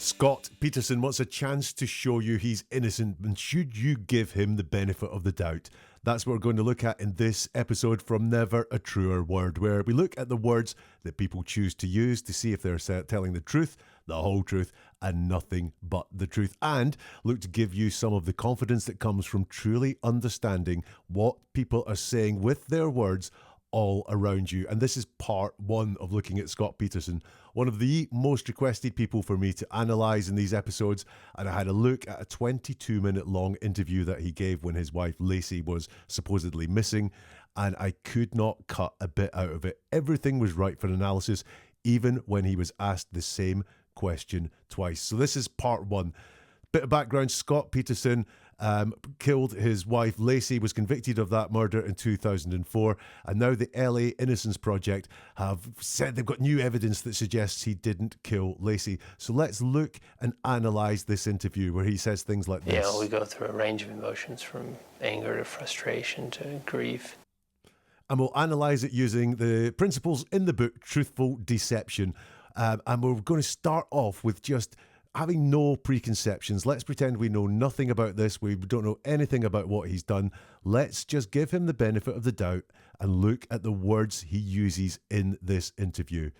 Scott Peterson wants a chance to show you he's innocent, and should you give him the benefit of the doubt? That's what we're going to look at in this episode from Never a Truer Word, where we look at the words that people choose to use to see if they're telling the truth, the whole truth, and nothing but the truth, and look to give you some of the confidence that comes from truly understanding what people are saying with their words all around you. And this is part one of looking at Scott Peterson, one of the most requested people for me to analyse in these episodes. And I had a look at a 22-minute long interview that he gave when his wife Laci was supposedly missing, and I could not cut a bit out of it. Everything was right for analysis, even when he was asked the same question twice. So this is part one. Bit of background: Scott Peterson killed his wife Laci, was convicted of that murder in 2004, and now the LA Innocence Project have said they've got new evidence that suggests he didn't kill Laci. So let's look and analyse this interview where he says things like this. Yeah, we go through a range of emotions from anger to frustration to grief. And we'll analyse it using the principles in the book, Truthful Deception. And we're going to start off with just having no preconceptions. Let's pretend we know nothing about this. We don't know anything about what he's done. Let's just give him the benefit of the doubt and look at the words he uses in this interview.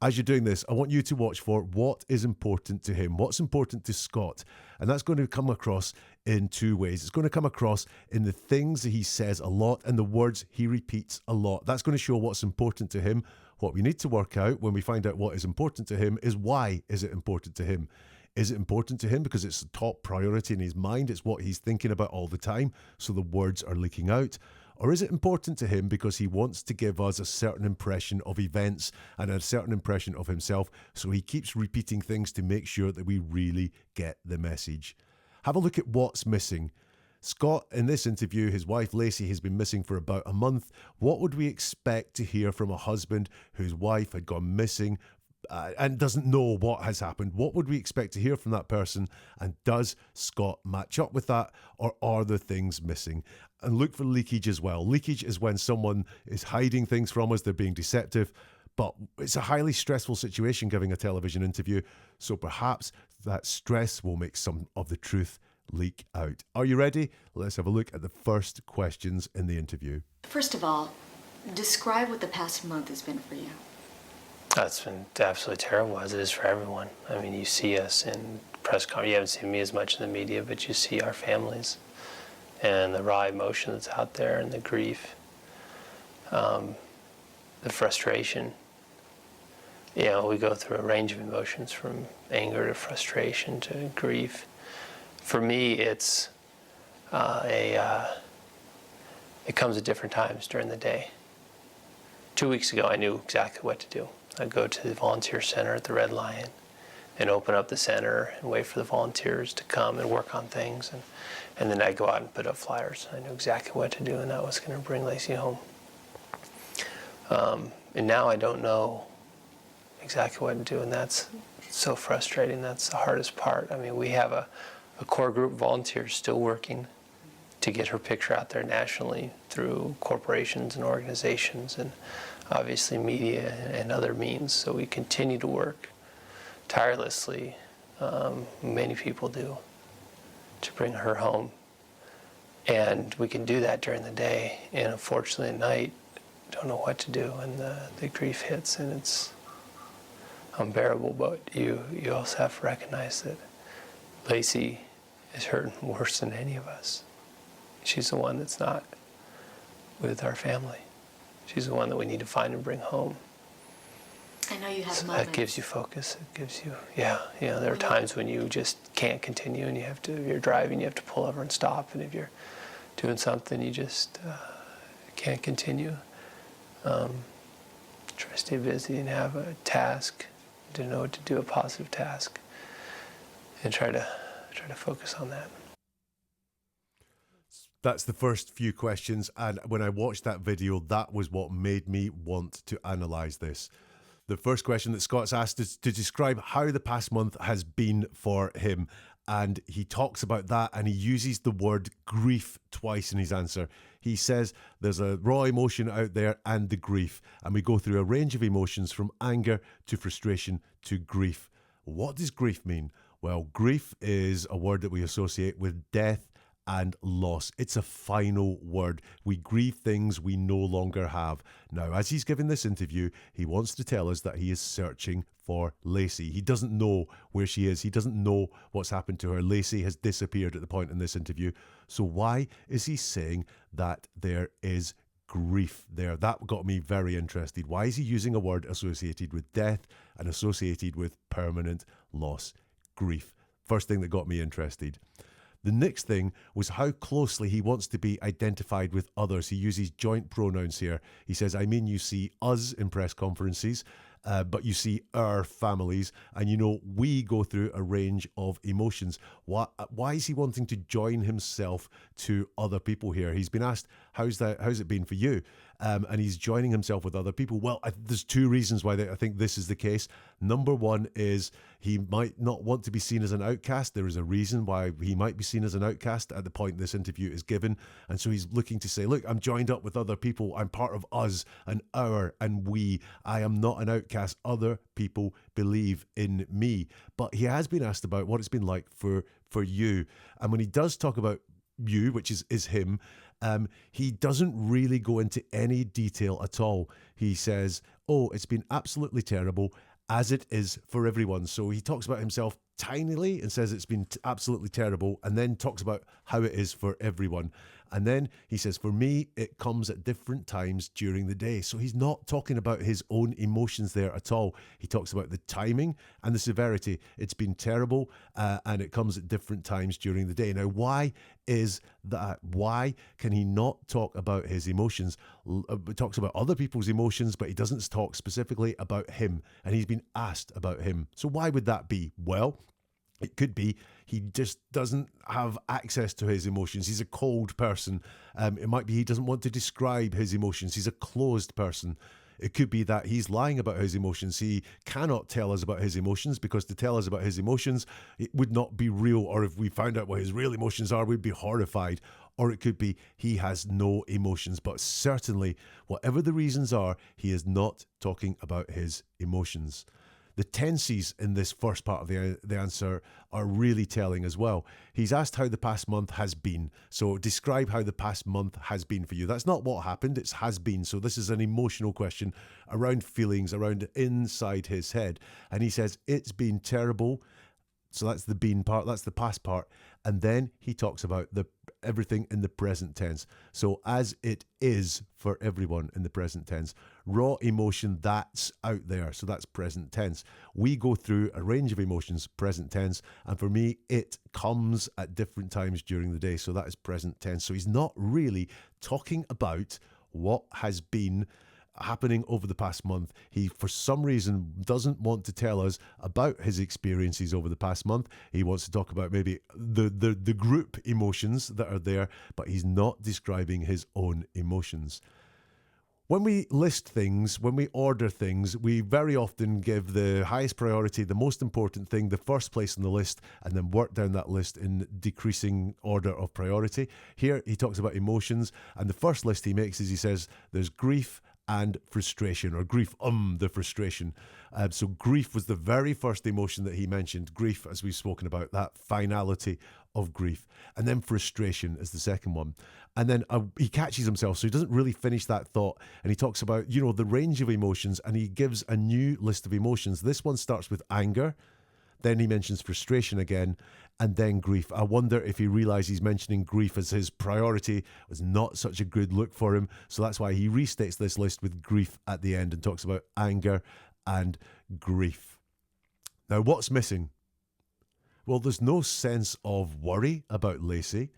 As you're doing this, I want you to watch for what is important to him, what's important to Scott. And that's going to come across in two ways. It's going to come across in the things that he says a lot and the words he repeats a lot. That's going to show what's important to him. What we need to work out when we find out what is important to him is why is it important to him? Is it important to him because it's the top priority in his mind? It's what he's thinking about all the time, so the words are leaking out. Or is it important to him because he wants to give us a certain impression of events and a certain impression of himself, so he keeps repeating things to make sure that we really get the message? Have a look at what's missing. Scott, in this interview, his wife Laci has been missing for about a month. What would we expect to hear from a husband whose wife had gone missing and doesn't know what has happened? What would we expect to hear from that person? And does Scott match up with that, or are there things missing? And look for leakage as well. Leakage is when someone is hiding things from us, they're being deceptive, but it's a highly stressful situation giving a television interview. So perhaps that stress will make some of the truth leak out. Are you ready? Let's have a look at the first questions in the interview. First of all, describe what the past month has been for you. It's been absolutely terrible, as it is for everyone. I mean, you see us in press conference. You haven't seen me as much in the media, but you see our families and the raw emotion that's out there, and the grief, the frustration. You know, we go through a range of emotions from anger to frustration to grief. For me, it comes at different times during the day. 2 weeks ago, I knew exactly what to do. I'd go to the volunteer center at the Red Lion and open up the center and wait for the volunteers to come and work on things. And then I'd go out and put up flyers. I knew exactly what to do, and that was going to bring Laci home. And now I don't know exactly what to do, and that's so frustrating. That's the hardest part. I mean, we have a core group of volunteers still working to get her picture out there nationally through corporations and organizations and obviously media and other means. So we continue to work tirelessly, many people do, to bring her home. And we can do that during the day, and unfortunately at night, don't know what to do, and the grief hits, and it's unbearable. But you also have to recognize that Laci is hurting worse than any of us. She's the one that's not with our family. She's the one that we need to find and bring home. I know you have So moments. that gives you focus. It gives you, there are times when you just can't continue, and if you're driving, you have to pull over and stop, and if you're doing something, you just can't continue. Try to stay busy and have a task, to know what to do, a positive task, and try to focus on that. That's the first few questions, and when I watched that video, that was what made me want to analyse this. The first question that Scott's asked is to describe how the past month has been for him, and he talks about that, and he uses the word grief twice in his answer. He says there's a raw emotion out there and the grief, and we go through a range of emotions from anger to frustration to grief. What does grief mean? Well, grief is a word that we associate with death and loss. It's a final word. We grieve things we no longer have. Now, as he's giving this interview, he wants to tell us that he is searching for Laci. He doesn't know where she is. He doesn't know what's happened to her. Laci has disappeared at the point in this interview. So why is he saying that there is grief there? That got me very interested. Why is he using a word associated with death and associated with permanent loss? Grief. First thing that got me interested. The next thing was how closely he wants to be identified with others. He uses joint pronouns here. He says, I mean, you see us in press conferences, but you see our families, and you know, we go through a range of emotions. Why is he wanting to join himself to other people here? He's been asked, how's it been for you? And he's joining himself with other people. Well, there's two reasons why I think this is the case. Number one is he might not want to be seen as an outcast. There is a reason why he might be seen as an outcast at the point this interview is given. And so he's looking to say, look, I'm joined up with other people. I'm part of us and our and we. I am not an outcast. Other people believe in me. But he has been asked about what it's been like for you. And when he does talk about you, which is him, he doesn't really go into any detail at all. He says, oh, it's been absolutely terrible, as it is for everyone. So he talks about himself tinily and says it's been absolutely terrible, and then talks about how it is for everyone. And then he says, for me, it comes at different times during the day. So he's not talking about his own emotions there at all. He talks about the timing and the severity. It's been terrible, and it comes at different times during the day. Now, why is that? Why can he not talk about his emotions? He talks about other people's emotions, but he doesn't talk specifically about him. And he's been asked about him. So why would that be? Well, it could be he just doesn't have access to his emotions. He's a cold person. It might be he doesn't want to describe his emotions. He's a closed person. It could be that he's lying about his emotions. He cannot tell us about his emotions, because to tell us about his emotions, it would not be real. Or if we found out what his real emotions are, we'd be horrified. Or it could be he has no emotions. But certainly, whatever the reasons are, he is not talking about his emotions. The tenses in this first part of the answer are really telling as well. He's asked how the past month has been. So describe how the past month has been for you. That's not what happened, it's has been. So this is an emotional question around feelings, around inside his head. And he says, it's been terrible. So that's the been part, that's the past part. And then he talks about everything in the present tense. So as it is for everyone in the present tense. Raw emotion, that's out there. So that's present tense. We go through a range of emotions, present tense. And for me, it comes at different times during the day. So that is present tense. So he's not really talking about what has been happening over the past month. He, for some reason, doesn't want to tell us about his experiences over the past month. He wants to talk about maybe the group emotions that are there, but he's not describing his own emotions. When we list things, when we order things, we very often give the highest priority, the most important thing, the first place on the list, and then work down that list in decreasing order of priority. Here, he talks about emotions, and the first list he makes is he says there's grief and frustration, or grief, the frustration. So grief was the very first emotion that he mentioned. Grief, as we've spoken about, that finality of grief. And then frustration is the second one. And then he catches himself, so he doesn't really finish that thought. And he talks about, the range of emotions, and he gives a new list of emotions. This one starts with anger. Then he mentions frustration again, and then grief. I wonder if he realised he's mentioning grief as his priority was not such a good look for him. So that's why he restates this list with grief at the end and talks about anger and grief. Now, what's missing? Well, there's no sense of worry about Laci,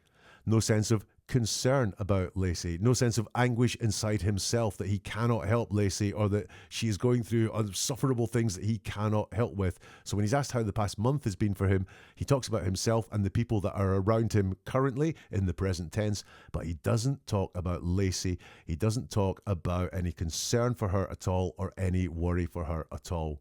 no sense of concern about Laci, no sense of anguish inside himself that he cannot help Laci, or that she is going through unsufferable things that he cannot help with. So when he's asked how the past month has been for him, he talks about himself and the people that are around him currently in the present tense, but he doesn't talk about Laci. He doesn't talk about any concern for her at all, or any worry for her at all.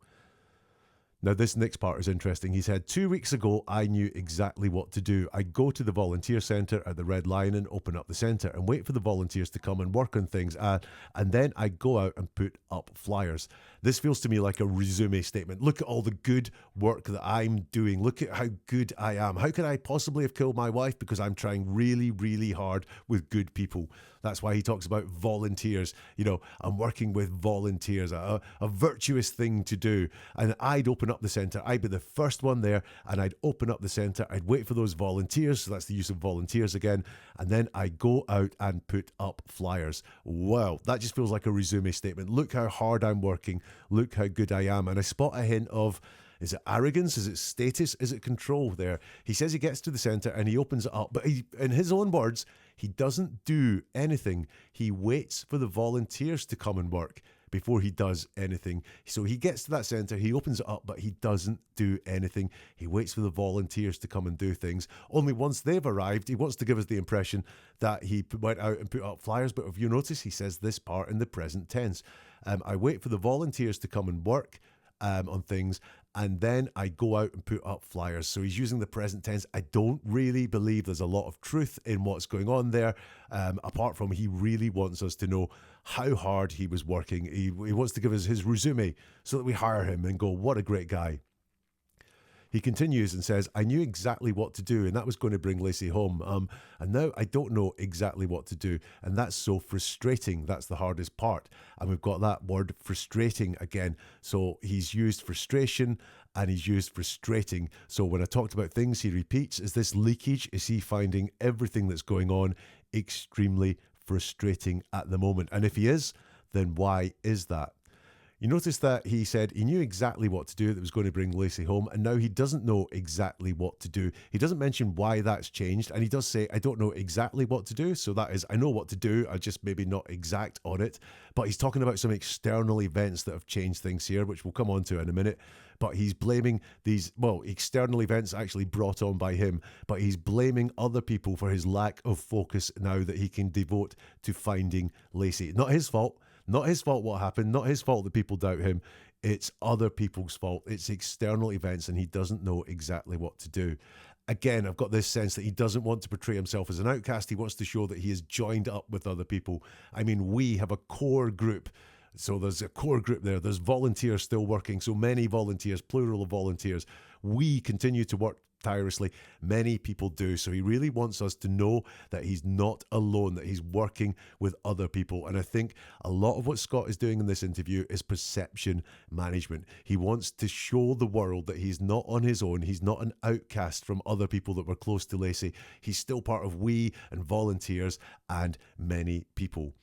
Now, this next part is interesting. He said, 2 weeks ago, I knew exactly what to do. I go to the volunteer centre at the Red Lion and open up the centre and wait for the volunteers to come and work on things. And then I go out and put up flyers. This feels to me like a resume statement. Look at all the good work that I'm doing. Look at how good I am. How could I possibly have killed my wife? Because I'm trying really, really hard with good people. That's why he talks about volunteers. You know, I'm working with volunteers, a virtuous thing to do. And I'd open up the centre. I'd be the first one there and I'd open up the centre. I'd wait for those volunteers. So that's the use of volunteers again. And then I go out and put up flyers. Wow, that just feels like a resume statement. Look how hard I'm working. Look how good I am. And I spot a hint of, is it arrogance? Is it status? Is it control there? He says he gets to the centre and he opens it up. But in his own words, he doesn't do anything. He waits for the volunteers to come and work before he does anything. So he gets to that centre, he opens it up, but he doesn't do anything. He waits for the volunteers to come and do things. Only once they've arrived, he wants to give us the impression that he went out and put up flyers. But if you notice, he says this part in the present tense. I wait for the volunteers to come and work on things, and then I go out and put up flyers. So he's using the present tense. I don't really believe there's a lot of truth in what's going on there, apart from he really wants us to know how hard he was working. He wants to give us his resume so that we hire him and go, what a great guy. He continues and says, I knew exactly what to do, and that was going to bring Laci home. And now I don't know exactly what to do. And that's so frustrating. That's the hardest part. And we've got that word frustrating again. So he's used frustration and he's used frustrating. So when I talked about things he repeats, is this leakage? Is he finding everything that's going on extremely frustrating at the moment? And if he is, then why is that? You notice that he said he knew exactly what to do that was going to bring Laci home, and now he doesn't know exactly what to do. He doesn't mention why that's changed, and he does say, I don't know exactly what to do. So that is, I know what to do, I just maybe not exact on it. But he's talking about some external events that have changed things here, which we'll come on to in a minute. But he's blaming these, external events actually brought on by him, but he's blaming other people for his lack of focus now that he can devote to finding Laci. Not his fault. Not his fault what happened, not his fault that people doubt him. It's other people's fault. It's external events, and he doesn't know exactly what to do. Again, I've got this sense that he doesn't want to portray himself as an outcast. He wants to show that he is joined up with other people. I mean, we have a core group. So there's a core group there. There's volunteers still working. So many volunteers, plural of volunteers. We continue to work tirelessly. Many people do. So he really wants us to know that he's not alone, that he's working with other people. And I think a lot of what Scott is doing in this interview is perception management. He wants to show the world that he's not on his own. He's not an outcast from other people that were close to Laci. He's still part of we and volunteers and many people.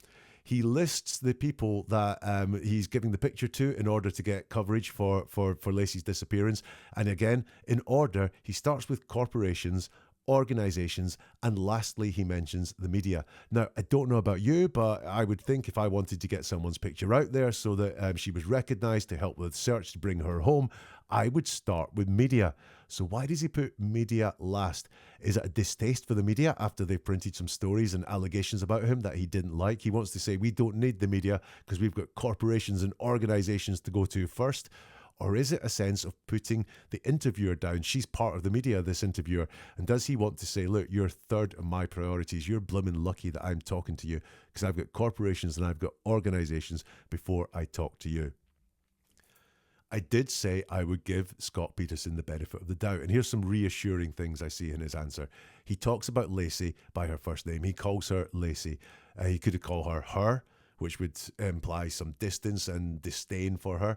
He lists the people that he's giving the picture to in order to get coverage for Laci's disappearance. And again, in order, he starts with corporations, organisations, and lastly, he mentions the media. Now, I don't know about you, but I would think if I wanted to get someone's picture out there so that she was recognised to help with search to bring her home, I would start with media. So why does he put media last? Is it a distaste for the media after they've printed some stories and allegations about him that he didn't like? He wants to say we don't need the media because we've got corporations and organisations to go to first. Or is it a sense of putting the interviewer down? She's part of the media, this interviewer. And does he want to say, look, you're third in my priorities. You're blooming lucky that I'm talking to you because I've got corporations and I've got organisations before I talk to you. I did say I would give Scott Peterson the benefit of the doubt. And here's some reassuring things I see in his answer. He talks about Laci by her first name. He calls her Laci. He could have called her, which would imply some distance and disdain for her.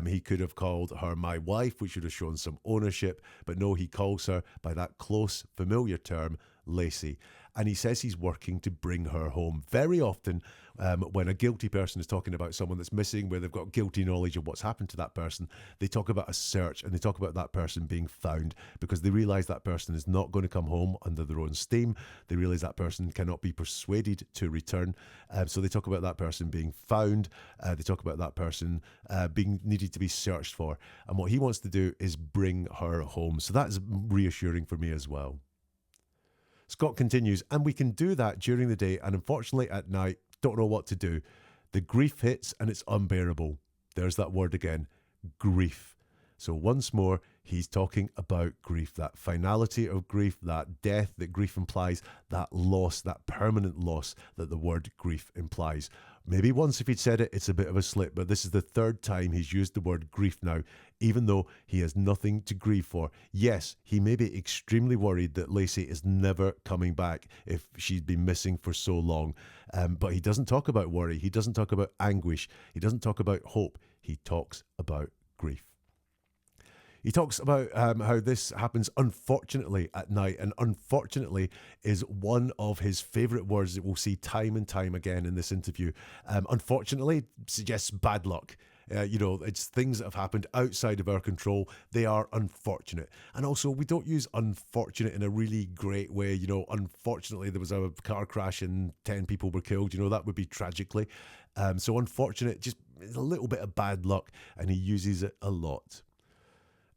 He could have called her my wife, which would have shown some ownership. But no, he calls her by that close, familiar term, Laci. And he says he's working to bring her home. Very often, when a guilty person is talking about someone that's missing, where they've got guilty knowledge of what's happened to that person, they talk about a search and they talk about that person being found because they realise that person is not going to come home under their own steam. They realise that person cannot be persuaded to return. So they talk about that person being found. They talk about that person being needed to be searched for. And what he wants to do is bring her home. So that's reassuring for me as well. Scott continues, and we can do that during the day, and unfortunately at night, don't know what to do. The grief hits and it's unbearable. There's that word again, grief. So once more, he's talking about grief, that finality of grief, that death that grief implies, that loss, that permanent loss that the word grief implies. Maybe once if he'd said it, it's a bit of a slip, but this is the third time he's used the word grief now, even though he has nothing to grieve for. Yes, he may be extremely worried that Laci is never coming back if she's been missing for so long, but he doesn't talk about worry, he doesn't talk about anguish, he doesn't talk about hope, he talks about grief. He talks about how this happens unfortunately at night, and unfortunately is one of his favourite words that we'll see time and time again in this interview. Unfortunately suggests bad luck. It's things that have happened outside of our control. They are unfortunate. And also, we don't use unfortunate in a really great way. Unfortunately, there was a car crash and 10 people were killed. That would be tragically. So unfortunate, just a little bit of bad luck, and he uses it a lot.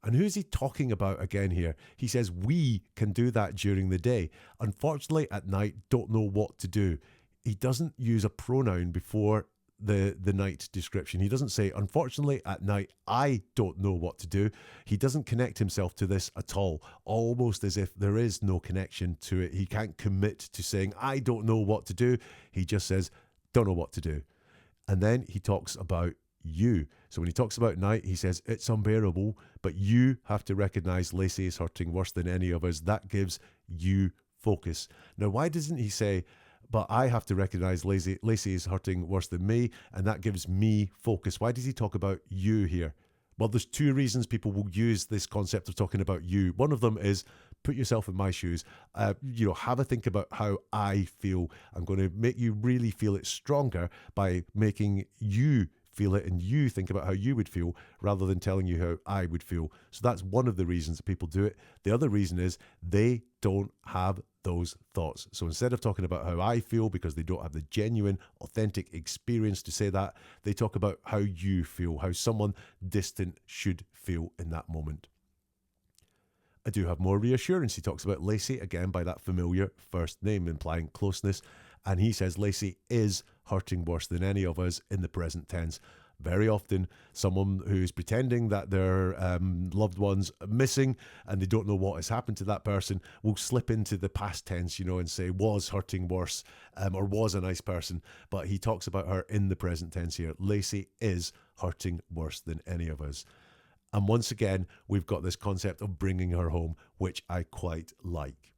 And who's he talking about again here? He says we can do that during the day. Unfortunately, at night, don't know what to do. He doesn't use a pronoun before the night description. He doesn't say, unfortunately, at night, I don't know what to do. He doesn't connect himself to this at all, almost as if there is no connection to it. He can't commit to saying, I don't know what to do. He just says, don't know what to do. And then he talks about you. So when he talks about night, he says it's unbearable, but you have to recognize Laci is hurting worse than any of us. That gives you focus. Now, why doesn't he say, but I have to recognize Laci is hurting worse than me, and that gives me focus? Why does he talk about you here? Well, there's two reasons people will use this concept of talking about you. One of them is put yourself in my shoes. Have a think about how I feel. I'm going to make you really feel it stronger by making you feel it and you think about how you would feel rather than telling you how I would feel. So that's one of the reasons that people do it. The other reason is they don't have those thoughts. So instead of talking about how I feel, because they don't have the genuine, authentic experience to say that, they talk about how you feel, how someone distant should feel in that moment. I do have more reassurance. He talks about Laci, again, by that familiar first name, implying closeness. And he says Laci is hurting worse than any of us in the present tense. Very often, someone who's pretending that their loved one's missing and they don't know what has happened to that person will slip into the past tense, and say was hurting worse or was a nice person. But he talks about her in the present tense here. Laci is hurting worse than any of us. And once again, we've got this concept of bringing her home, which I quite like.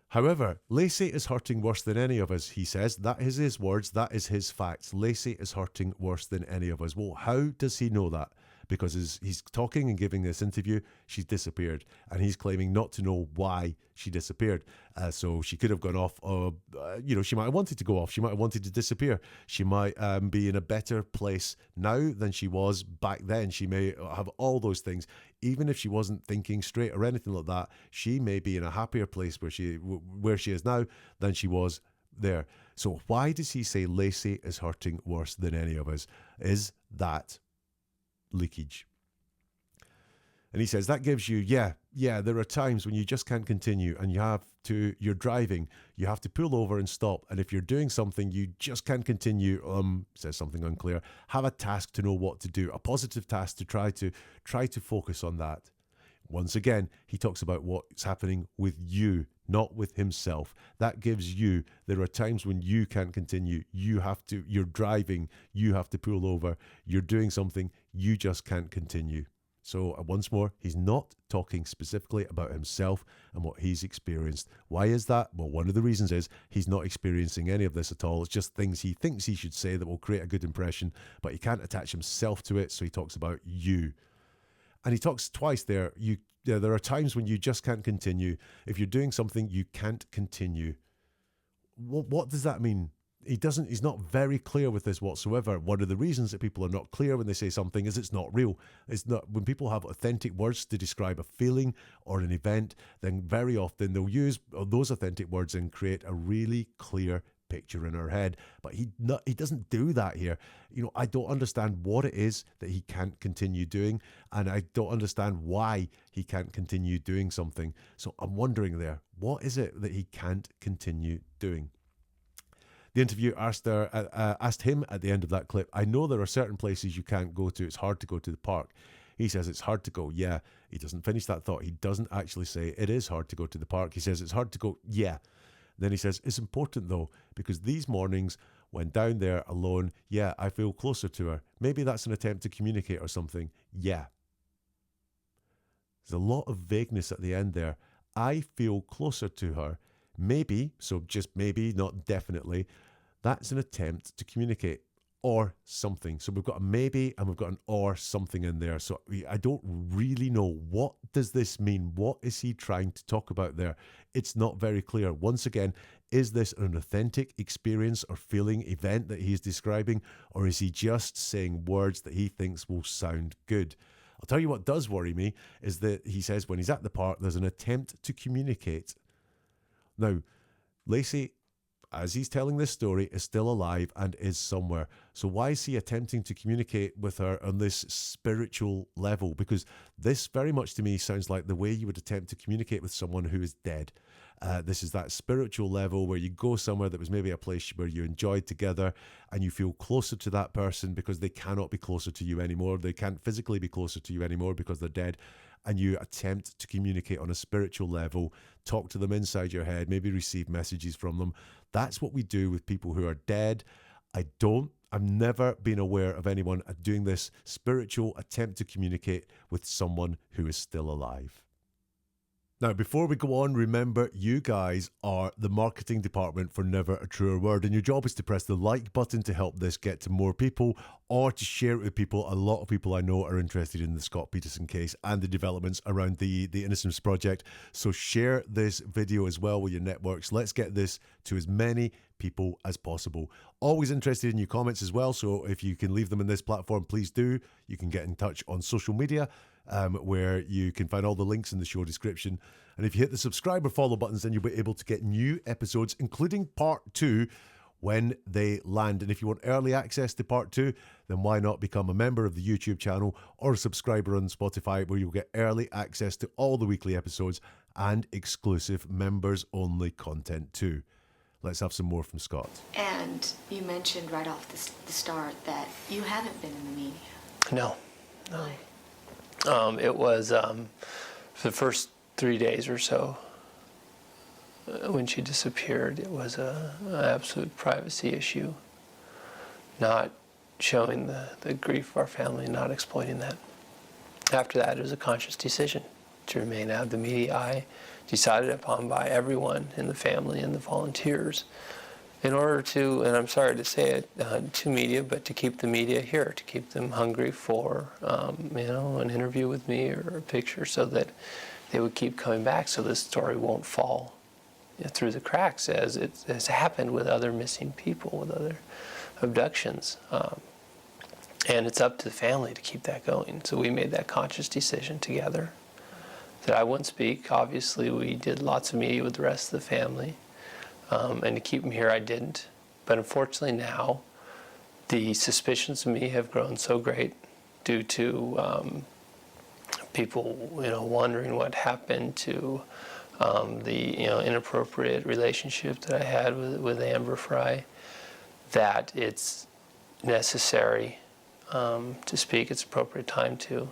However, Laci is hurting worse than any of us, he says. That is his words, that is his facts. Laci is hurting worse than any of us. Well, how does he know that? Because as he's talking and giving this interview, she's disappeared. And he's claiming not to know why she disappeared. So she could have gone off, she might have wanted to go off. She might have wanted to disappear. She might be in a better place now than she was back then. She may have all those things. Even if she wasn't thinking straight or anything like that, she may be in a happier place where she is now than she was there. So why does he say Laci is hurting worse than any of us? Is that leakage? And he says that gives you, there are times when you just can't continue and you're driving, you have to pull over and stop. And if you're doing something you just can't continue, says something unclear, have a task to know what to do, a positive task to try to focus on that. Once again, he talks about what's happening with you, not with himself. That gives you, there are times when you can't continue. You're driving, you have to pull over, you're doing something, you just can't continue. So once more, he's not talking specifically about himself and what he's experienced. Why is that? Well, one of the reasons is he's not experiencing any of this at all. It's just things he thinks he should say that will create a good impression, but he can't attach himself to it, so he talks about you. And he talks twice there. There are times when you just can't continue. If you're doing something, you can't continue. What does that mean? He's not very clear with this whatsoever. One of the reasons that people are not clear when they say something is it's not real. It's not, when people have authentic words to describe a feeling or an event, then very often they'll use those authentic words and create a really clear picture in our head. But he doesn't do that here. I don't understand what it is that he can't continue doing, and I don't understand why he can't continue doing something. So I'm wondering there, what is it that he can't continue doing? The interviewer asked him at the end of that clip, I know there are certain places you can't go to. It's hard to go to the park. He says it's hard to go. Yeah. He doesn't finish that thought. He doesn't actually say it is hard to go to the park. He says it's hard to go. Yeah. Then he says it's important though, because these mornings when down there alone, yeah, I feel closer to her. Maybe that's an attempt to communicate or something. Yeah. There's a lot of vagueness at the end there. I feel closer to her. Maybe, so just maybe, not definitely, that's an attempt to communicate or something. So we've got a maybe and we've got an or something in there. So I don't really know, what does this mean? What is he trying to talk about there? It's not very clear. Once again, is this an authentic experience or feeling, event that he's describing, or is he just saying words that he thinks will sound good? I'll tell you what does worry me is that he says when he's at the park, there's an attempt to communicate. Now, Laci, as he's telling this story, is still alive and is somewhere. So why is he attempting to communicate with her on this spiritual level? Because this very much to me sounds like the way you would attempt to communicate with someone who is dead. This is that spiritual level where you go somewhere that was maybe a place where you enjoyed together and you feel closer to that person because they cannot be closer to you anymore. They can't physically be closer to you anymore because they're dead. And you attempt to communicate on a spiritual level, talk to them inside your head, maybe receive messages from them. That's what we do with people who are dead. I've never been aware of anyone doing this spiritual attempt to communicate with someone who is still alive. Now, before we go on, remember, you guys are the marketing department for Never a Truer Word, and your job is to press the like button to help this get to more people, or to share it with people. A lot of people I know are interested in the Scott Peterson case and the developments around the Innocence Project. So share this video as well with your networks. Let's get this to as many people as possible. Always interested in your comments as well, so if you can leave them in this platform, please do. You can get in touch on social media, where you can find all the links in the show description. And if you hit the subscribe or follow buttons, then you'll be able to get new episodes, including part 2, when they land. And if you want early access to part 2, then why not become a member of the YouTube channel or a subscriber on Spotify, where you'll get early access to all the weekly episodes and exclusive members-only content too. Let's have some more from Scott. And you mentioned right off the start that you haven't been in the media. No. Why? It was for the first 3 days or so when she disappeared. It was an absolute privacy issue. Not showing the grief of our family, not exploiting that. After that, it was a conscious decision to remain out of the media eye, decided upon by everyone in the family and the volunteers, in order to, and I'm sorry to say it to media, but to keep the media here, to keep them hungry for, an interview with me or a picture, so that they would keep coming back, so this story won't fall through the cracks as it has happened with other missing people, with other abductions. And it's up to the family to keep that going. So we made that conscious decision together that I wouldn't speak. Obviously, we did lots of media with the rest of the family. And to keep them here, I didn't. But unfortunately now, the suspicions of me have grown so great due to people, wondering what happened to the inappropriate relationship that I had with Amber Fry, that it's necessary to speak. It's appropriate time to,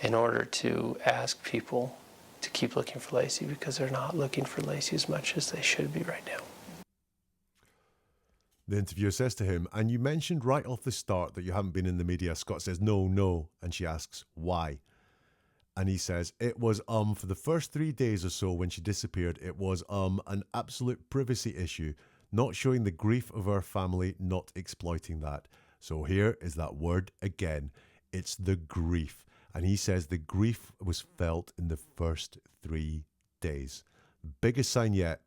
in order to ask people to keep looking for Laci, because they're not looking for Laci as much as they should be right now. The interviewer says to him, and you mentioned right off the start that you haven't been in the media. Scott says, no. And she asks, why? And he says, it was, for the first 3 days or so when she disappeared, it was, an absolute privacy issue, not showing the grief of our family, not exploiting that. So here is that word again. It's the grief. And he says the grief was felt in the first 3 days. Biggest sign yet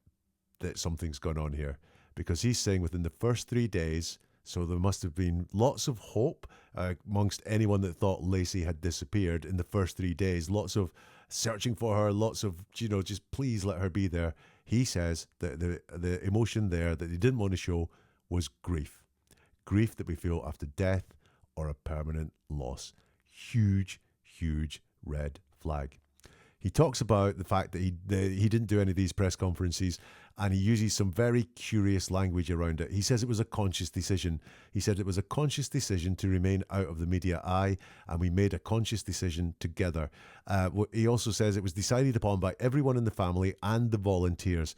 that something's gone on here, because he's saying within the first 3 days, so there must have been lots of hope amongst anyone that thought Laci had disappeared in the first 3 days, lots of searching for her, lots of, just please let her be there. He says that the emotion there that he didn't want to show was grief. Grief that we feel after death or a permanent loss. Huge red flag. He talks about the fact that he didn't do any of these press conferences, and he uses some very curious language around it. He says it was a conscious decision. He said it was a conscious decision to remain out of the media eye, and we made a conscious decision together. He also says it was decided upon by everyone in the family and the volunteers.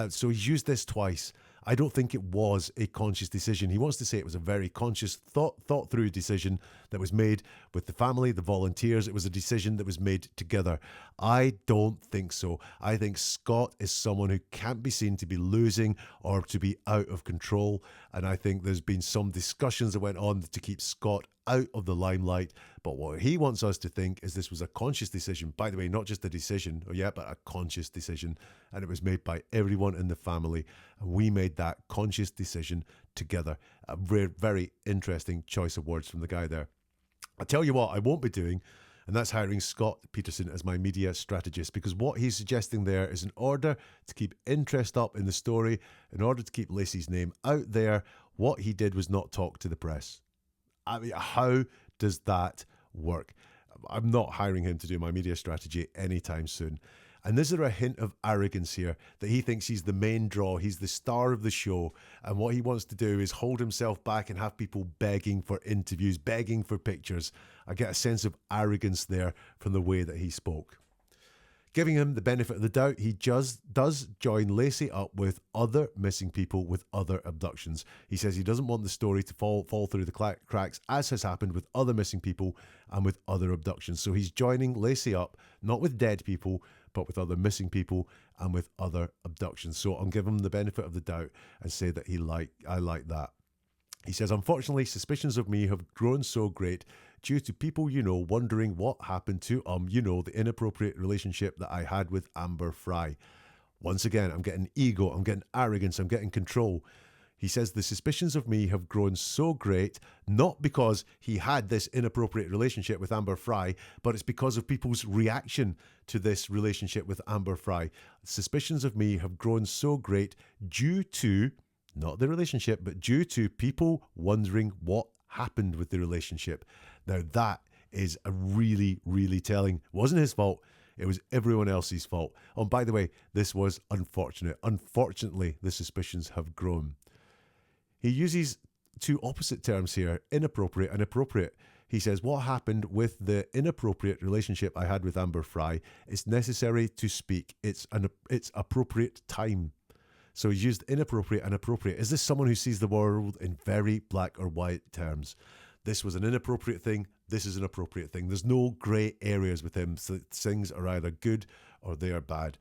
So he's used this twice. I don't think it was a conscious decision. He wants to say it was a very conscious, thought through decision that was made with the family, the volunteers. It was a decision that was made together. I don't think so. I think Scott is someone who can't be seen to be losing or to be out of control. And I think there's been some discussions that went on to keep Scott out of the limelight. But what he wants us to think is this was a conscious decision. By the way, not just a decision, but a conscious decision. And it was made by everyone in the family. And we made that conscious decision together. A very, very interesting choice of words from the guy there. I tell you what I won't be doing, and that's hiring Scott Peterson as my media strategist, because what he's suggesting there is in order to keep interest up in the story, in order to keep Laci's name out there, what he did was not talk to the press. I mean, how does that work? I'm not hiring him to do my media strategy anytime soon. And is there a hint of arrogance here that he thinks he's the main draw, he's the star of the show, and what he wants to do is hold himself back and have people begging for interviews, begging for pictures? I get a sense of arrogance there from the way that he spoke. Giving him the benefit of the doubt, he does join Laci up with other missing people with other abductions. He says he doesn't want the story to fall through the cracks, as has happened with other missing people and with other abductions. So he's joining Laci up, not with dead people, but with other missing people and with other abductions. So I'll give him the benefit of the doubt and say that I like that. He says, unfortunately, suspicions of me have grown so great due to people wondering what happened to the inappropriate relationship that I had with Amber Fry. Once again, I'm getting ego, I'm getting arrogance, I'm getting control. He says the suspicions of me have grown so great, not because he had this inappropriate relationship with Amber Fry, but it's because of people's reaction to this relationship with Amber Fry. Suspicions of me have grown so great due to, not the relationship, but due to people wondering what happened with the relationship. Now that is a really, really telling. It wasn't his fault. It was everyone else's fault. Oh, and by the way, this was unfortunate. Unfortunately, the suspicions have grown. He uses two opposite terms here, inappropriate and appropriate. He says, what happened with the inappropriate relationship I had with Amber Fry, it's necessary to speak. It's appropriate time. So he's used inappropriate and appropriate. Is this someone who sees the world in very black or white terms? This was an inappropriate thing. This is an appropriate thing. There's no grey areas with him. So things are either good or they are bad.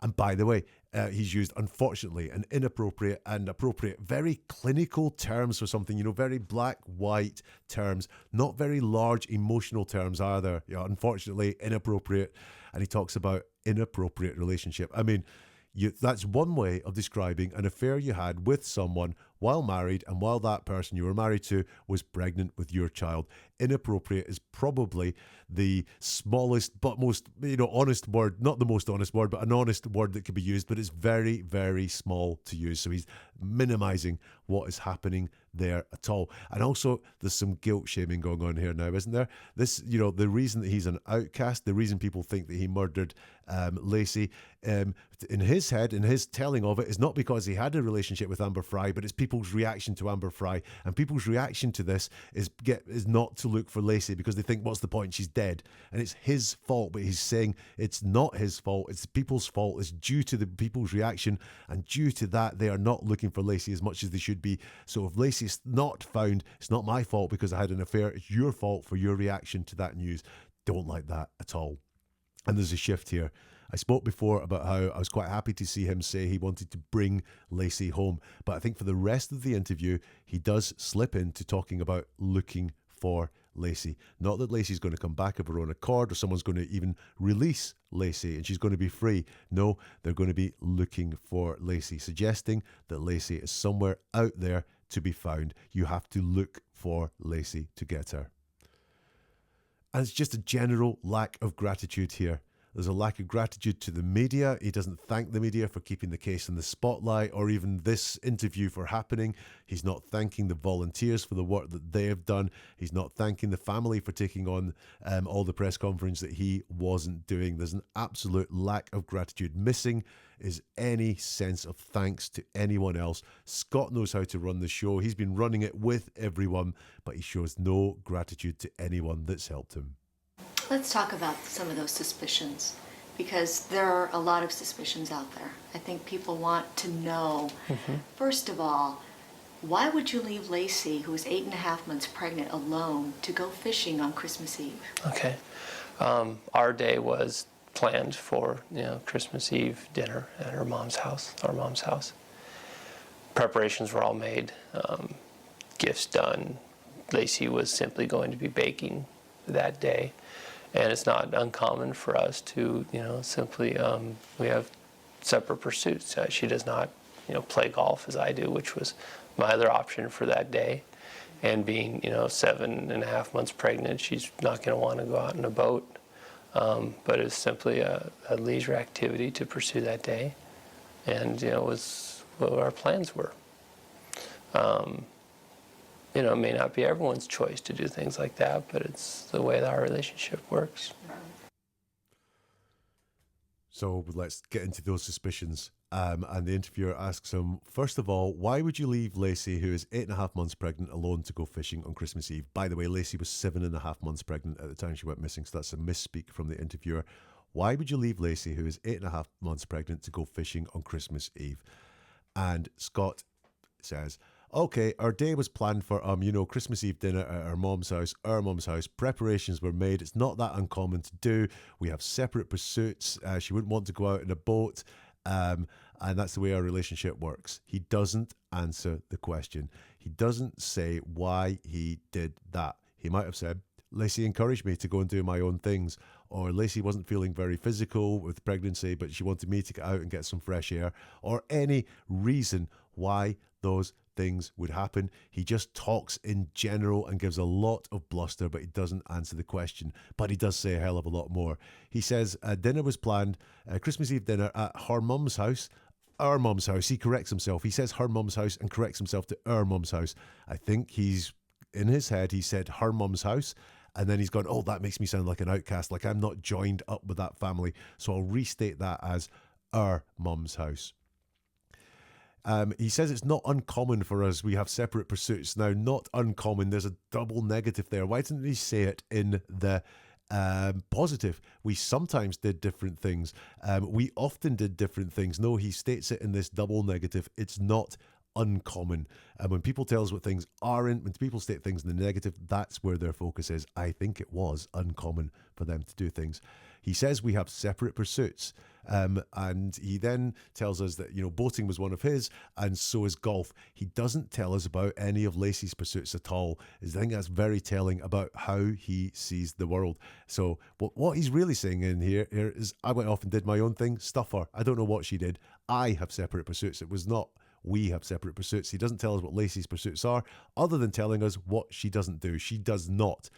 And by the way, he's used, unfortunately, an inappropriate and appropriate, very clinical terms for something, very black, white terms, not very large emotional terms either. Unfortunately, inappropriate. And he talks about inappropriate relationship. I mean, that's one way of describing an affair you had with someone while married and while that person you were married to was pregnant with your child. Inappropriate is probably the smallest but most honest word, not the most honest word, but an honest word that could be used, but it's very, very small to use. So he's minimizing what is happening there at all. And also there's some guilt shaming going on here now, isn't there? This, the reason that he's an outcast, the reason people think that he murdered Laci, in his head, in his telling of it, is not because he had a relationship with Amber Fry, but it's people's reaction to Amber Fry. And people's reaction to this is not to look for Laci because they think, what's the point? She's dead. And it's his fault, but he's saying it's not his fault. It's the people's fault. It's due to the people's reaction. And due to that, they are not looking for Laci as much as they should be. So if Laci's not found, it's not my fault because I had an affair. It's your fault for your reaction to that news. Don't like that at all. And there's a shift here. I spoke before about how I was quite happy to see him say he wanted to bring Laci home. But I think for the rest of the interview, he does slip into talking about looking for Laci. Not that Laci's going to come back of her own accord or someone's going to even release Laci and she's going to be free. No, they're going to be looking for Laci, suggesting that Laci is somewhere out there to be found. You have to look for Laci to get her. And it's just a general lack of gratitude here. There's a lack of gratitude to the media. He doesn't thank the media for keeping the case in the spotlight or even this interview for happening. He's not thanking the volunteers for the work that they have done. He's not thanking the family for taking on all the press conference that he wasn't doing. There's an absolute lack of gratitude. Missing is any sense of thanks to anyone else. Scott knows how to run the show. He's been running it with everyone, but he shows no gratitude to anyone that's helped him. Let's talk about some of those suspicions, because there are a lot of suspicions out there. I think people want to know, first of all, why would you leave Laci, who is 8.5 months pregnant, alone to go fishing on Christmas Eve? Okay. Our day was planned for, Christmas Eve dinner at her mom's house, our mom's house. Preparations were all made, gifts done. Laci was simply going to be baking that day. And it's not uncommon for us to, simply, we have separate pursuits. She does not, play golf as I do, which was my other option for that day. And being, 7.5 months pregnant, she's not going to want to go out in a boat. But it's simply a leisure activity to pursue that day. And, was what our plans were. It may not be everyone's choice to do things like that, but it's the way that our relationship works. So let's get into those suspicions. And the interviewer asks him, first of all, why would you leave Laci, who is 8.5 months pregnant, alone to go fishing on Christmas Eve? By the way, Laci was 7.5 months pregnant at the time she went missing, so that's a misspeak from the interviewer. Why would you leave Laci, who is 8.5 months pregnant, to go fishing on Christmas Eve? And Scott says, okay, our day was planned for, Christmas Eve dinner at our mom's house. Preparations were made. It's not that uncommon to do. We have separate pursuits. She wouldn't want to go out in a boat. And that's the way our relationship works. He doesn't answer the question. He doesn't say why he did that. He might have said, Laci encouraged me to go and do my own things. Or Laci wasn't feeling very physical with pregnancy, but she wanted me to get out and get some fresh air. Or any reason why those things would happen. He just talks in general and gives a lot of bluster, but he doesn't answer the question. But he does say a hell of a lot more. He says dinner was planned, Christmas Eve dinner at her mum's house, our mum's house. He corrects himself. He says her mum's house and corrects himself to our mum's house. I think he's, in his head, he said her mum's house. And then he's gone, oh, that makes me sound like an outcast, like I'm not joined up with that family. So I'll restate that as our mum's house. He says it's not uncommon for us. We have separate pursuits. Now, not uncommon. There's a double negative there. Why didn't he say it in the positive? We sometimes did different things. We often did different things. No, he states it in this double negative. It's not uncommon. And when people tell us what things aren't, when people state things in the negative, that's where their focus is. I think it was uncommon for them to do things. He says we have separate pursuits. And he then tells us that, boating was one of his, and so is golf. He doesn't tell us about any of Laci's pursuits at all. I think that's very telling about how he sees the world. So what he's really saying in here is, I went off and did my own thing, stuff her. I don't know what she did. I have separate pursuits. It was not we have separate pursuits. He doesn't tell us what Laci's pursuits are, other than telling us what she doesn't do. She does not,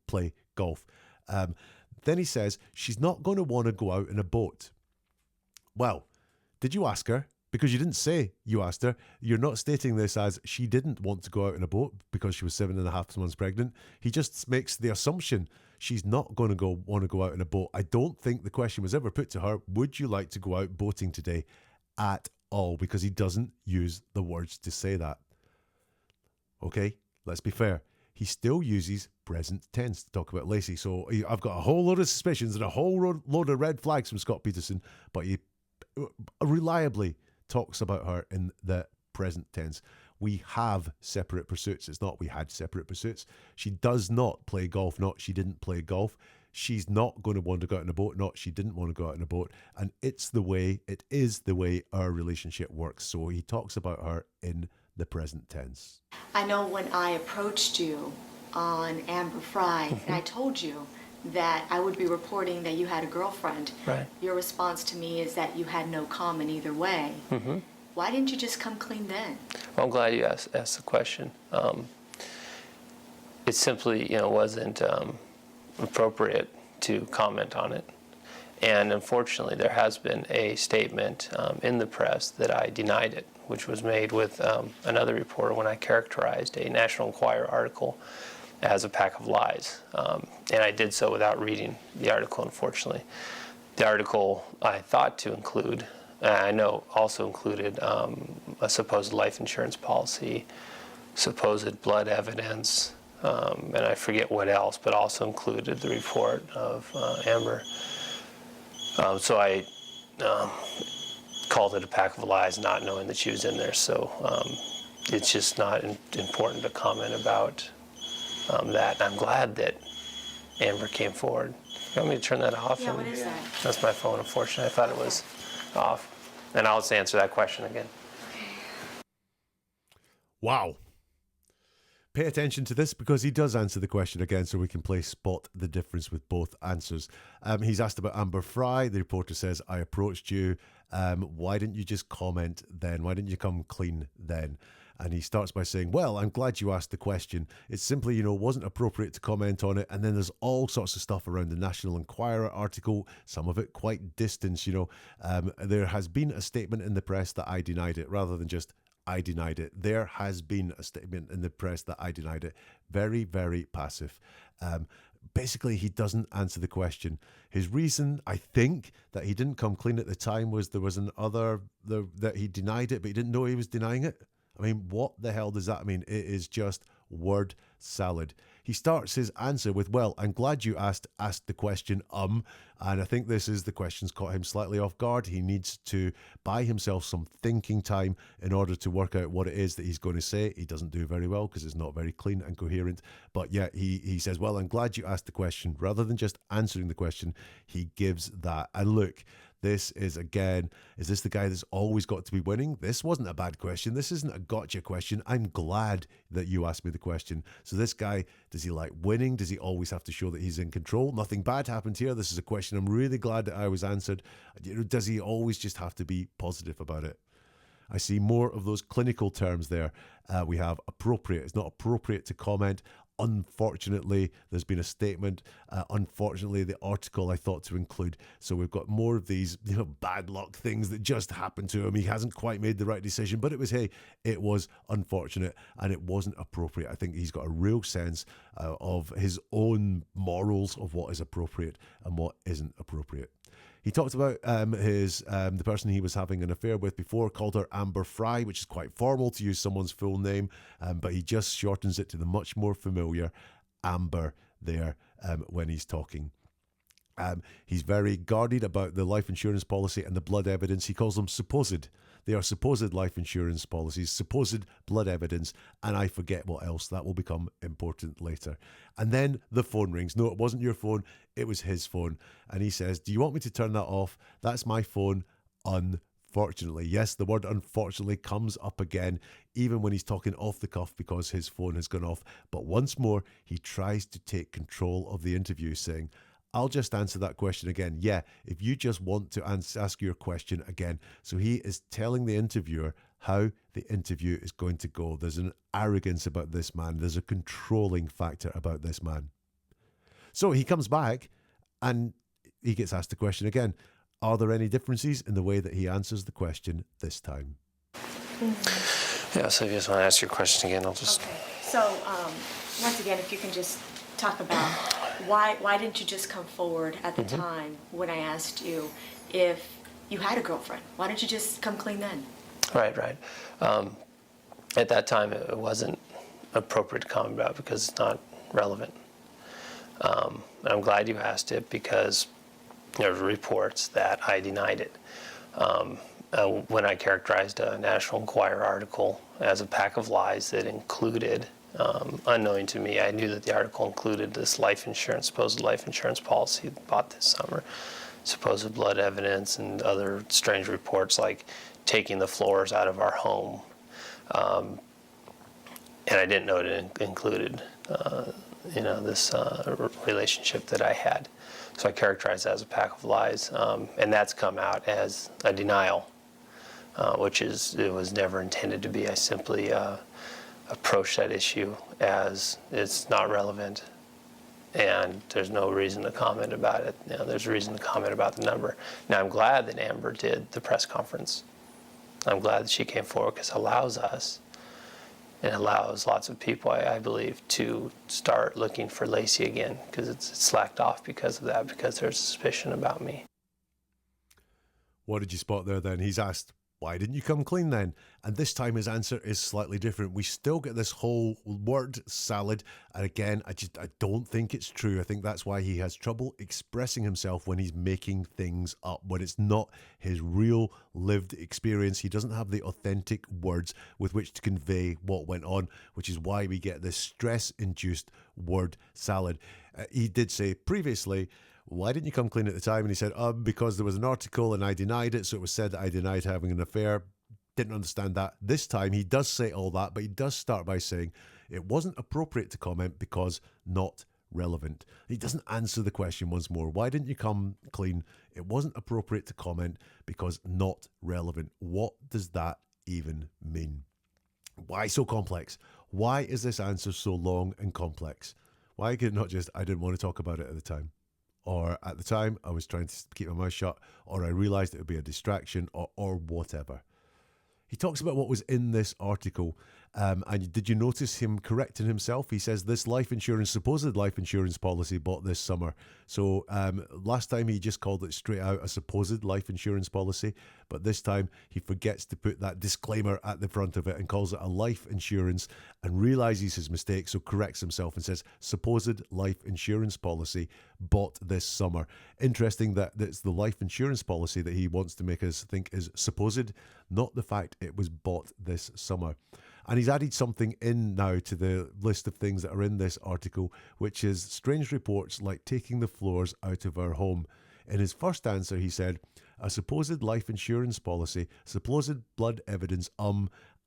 play golf. Then he says she's not going to want to go out in a boat. Well, did you ask her? Because you didn't say you asked her. You're not stating this as she didn't want to go out in a boat because she was 7.5 months pregnant. He just makes the assumption she's not going to want to go out in a boat. I don't think the question was ever put to her, would you like to go out boating today? At all, because he doesn't use the words to say that. Okay, let's be fair. He still uses present tense to talk about Laci. So I've got a whole load of suspicions and a whole load of red flags from Scott Peterson, but he reliably talks about her in the present tense. We have separate pursuits. It's not we had separate pursuits. She does not play golf, not she didn't play golf. She's not going to want to go out in a boat, not she didn't want to go out in a boat. And it is the way our relationship works. So he talks about her in the present tense. I know when I approached you on Amber Fry, and I told you that I would be reporting that you had a girlfriend. Right. Your response to me is that you had no comment either way. Why didn't you just come clean then? Well, I'm glad you asked the question. It simply, wasn't appropriate to comment on it. And unfortunately, there has been a statement in the press that I denied it, which was made with another reporter when I characterized a National Enquirer article as a pack of lies. And I did so without reading the article, unfortunately. The article I thought to include, I know also included a supposed life insurance policy, supposed blood evidence, and I forget what else, but also included the report of Amber. So I called it a pack of lies, not knowing that she was in there. So it's just not important to comment about that. And I'm glad that Amber came forward. You want me to turn that off? Yeah, what is that? That's my phone, unfortunately. I thought it was off. And I'll just answer that question again. Wow. Pay attention to this because he does answer the question again so we can play spot the difference with both answers. He's asked about Amber Fry. The reporter says, I approached you. Why didn't you just comment then? Why didn't you come clean then? And he starts by saying, well, I'm glad you asked the question. It simply, wasn't appropriate to comment on it. And then there's all sorts of stuff around the National Enquirer article, some of it quite distant, There has been a statement in the press that I denied it rather than just I denied it. There has been a statement in the press that I denied it. Very, very passive. Basically, he doesn't answer the question. His reason, I think, that he didn't come clean at the time was there was that he denied it, but he didn't know he was denying it. I mean, what the hell does that mean? It is just word salad. He starts his answer with, well, I'm glad you asked the question, and I think this is the question's caught him slightly off guard. He needs to buy himself some thinking time in order to work out what it is that he's going to say. He doesn't do very well because it's not very clean and coherent. But yeah, he says, well, I'm glad you asked the question. Rather than just answering the question, he gives that. And look, this is, again, is this the guy that's always got to be winning? This wasn't a bad question. This isn't a gotcha question. I'm glad that you asked me the question. So this guy, does he like winning? Does he always have to show that he's in control? Nothing bad happened here. This is a question I'm really glad that I was answered. Does he always just have to be positive about it? I see more of those clinical terms there. We have appropriate. It's not appropriate to comment. Unfortunately, there's been a statement. Unfortunately, the article I thought to include. So we've got more of these bad luck things that just happened to him. He hasn't quite made the right decision, but it was unfortunate and it wasn't appropriate. I think he's got a real sense of his own morals of what is appropriate and what isn't appropriate. He talked about the person he was having an affair with before, called her Amber Fry, which is quite formal to use someone's full name, but he just shortens it to the much more familiar Amber there when he's talking. He's very guarded about the life insurance policy and the blood evidence. He calls them supposed. They are supposed life insurance policies, supposed blood evidence, and I forget what else. That will become important later. And then the phone rings. No, it wasn't your phone. It was his phone. And he says, do you want me to turn that off? That's my phone, unfortunately. Yes, the word unfortunately comes up again, even when he's talking off the cuff because his phone has gone off. But once more, he tries to take control of the interview, saying, I'll just answer that question again. Yeah, if you just want to ask your question again. So he is telling the interviewer how the interview is going to go. There's an arrogance about this man. There's a controlling factor about this man. So he comes back and he gets asked the question again. Are there any differences in the way that he answers the question this time? Yeah, so if you just want to ask your question again, I'll just... Okay. So, once again, if you can just talk about why didn't you just come forward at the time when I asked you if you had a girlfriend? Why didn't you just come clean then? Right. At that time, it wasn't appropriate to comment about because it's not relevant. And I'm glad you asked it because there were reports that I denied it. When I characterized a National Enquirer article as a pack of lies that included, unknowing to me, I knew that the article included this supposed life insurance policy bought this summer, supposed blood evidence, and other strange reports like taking the floors out of our home. And I didn't know it included, this relationship that I had. So I characterized it as a pack of lies, and that's come out as a denial, it was never intended to be. I simply approached that issue as it's not relevant, and there's no reason to comment about it. You know, there's reason to comment about the number. Now, I'm glad that Amber did the press conference. I'm glad that she came forward, because it allows us, and allows lots of people, I believe, to start looking for Laci again, because it's slacked off because of that, because there's suspicion about me. What did you spot there then? He's asked, why didn't you come clean then? And this time his answer is slightly different. We still get this whole word salad. And again, I don't think it's true. I think that's why he has trouble expressing himself when he's making things up, when it's not his real lived experience. He doesn't have the authentic words with which to convey what went on, which is why we get this stress-induced word salad. He did say previously, why didn't you come clean at the time? And he said, because there was an article and I denied it, so it was said that I denied having an affair. Didn't understand that. This time he does say all that, but he does start by saying it wasn't appropriate to comment because not relevant. He doesn't answer the question once more. Why didn't you come clean? It wasn't appropriate to comment because not relevant. What does that even mean? Why so complex? Why is this answer so long and complex? Why could it not just, I didn't want to talk about it at the time? Or at the time, I was trying to keep my mouth shut, or I realised it would be a distraction, or whatever. He talks about what was in this article, and did you notice him correcting himself? He says this supposed life insurance policy bought this summer. So last time he just called it straight out a supposed life insurance policy, but this time he forgets to put that disclaimer at the front of it and calls it a life insurance and realises his mistake, so corrects himself and says supposed life insurance policy bought this summer. Interesting that it's the life insurance policy that he wants to make us think is supposed, not the fact it was bought this summer. And he's added something in now to the list of things that are in this article, which is strange reports like taking the floors out of our home. In his first answer, he said, a supposed life insurance policy, supposed blood evidence,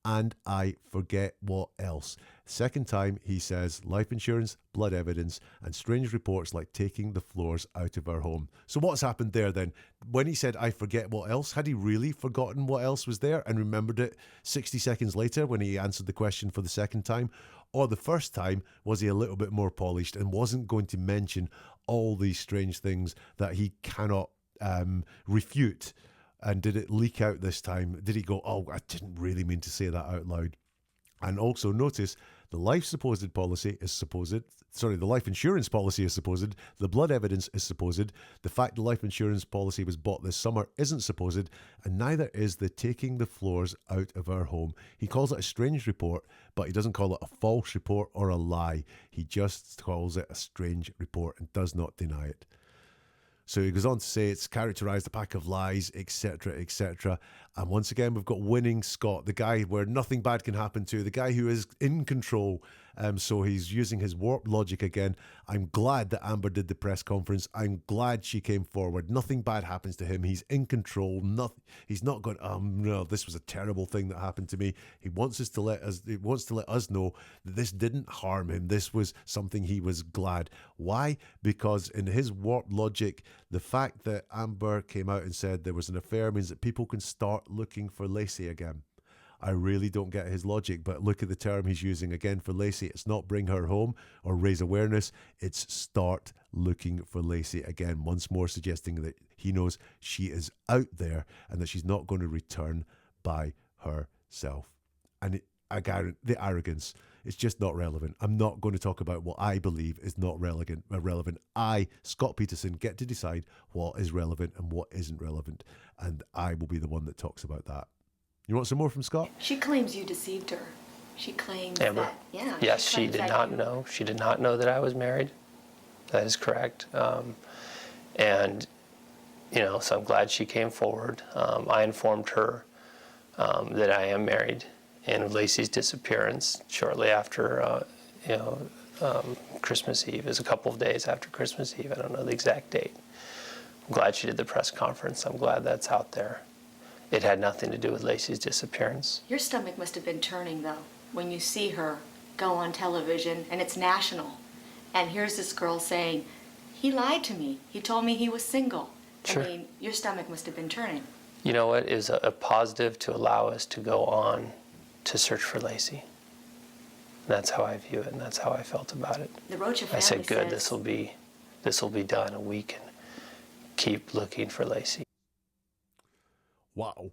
and I forget what else. Second time, he says life insurance, blood evidence, and strange reports like taking the floors out of our home. So what's happened there then? When he said, I forget what else, had he really forgotten what else was there and remembered it 60 seconds later when he answered the question for the second time? Or the first time, was he a little bit more polished and wasn't going to mention all these strange things that he cannot refute? And did it leak out this time? Did he go, oh, I didn't really mean to say that out loud? And also notice the life insurance policy is supposed, the blood evidence is supposed, the fact the life insurance policy was bought this summer isn't supposed, and neither is the taking the floors out of our home. He calls it a strange report, but he doesn't call it a false report or a lie. He just calls it a strange report and does not deny it. So he goes on to say it's characterised a pack of lies, etc., etc. And once again, we've got winning Scott, the guy where nothing bad can happen to, the guy who is in control. So he's using his warped logic again. I'm glad that Amber did the press conference. I'm glad she came forward. Nothing bad happens to him. He's in control. Nothing. He's not going, no, this was a terrible thing that happened to me. He wants to let us know that this didn't harm him. This was something he was glad. Why? Because in his warped logic, the fact that Amber came out and said there was an affair means that people can start looking for Laci again. I really don't get his logic, but look at the term he's using again for Laci. It's not bring her home or raise awareness. It's start looking for Laci again. Once more suggesting that he knows she is out there and that she's not going to return by herself. And I guarantee the arrogance, it's just not relevant. I'm not going to talk about what I believe is not relevant. I, Scott Peterson, get to decide what is relevant and what isn't relevant. And I will be the one that talks about that. You want some more from Scott? She claims you deceived her. She claims Amber? that, yeah. Yes, she did not know. She did not know that I was married. That is correct. And, so I'm glad she came forward. I informed her that I am married, and of Laci's disappearance shortly after, Christmas Eve. It was a couple of days after Christmas Eve. I don't know the exact date. I'm glad she did the press conference. I'm glad that's out there. It had nothing to do with Laci's disappearance. Your stomach must have been turning, though, when you see her go on television, and it's national. And here's this girl saying, he lied to me. He told me he was single. Sure. I mean, your stomach must have been turning. You know what? It is a positive to allow us to go on to search for Laci. That's how I view it, and that's how I felt about it. The Rocha family I said, good, says, this will be done, and we can keep looking for Laci. Wow.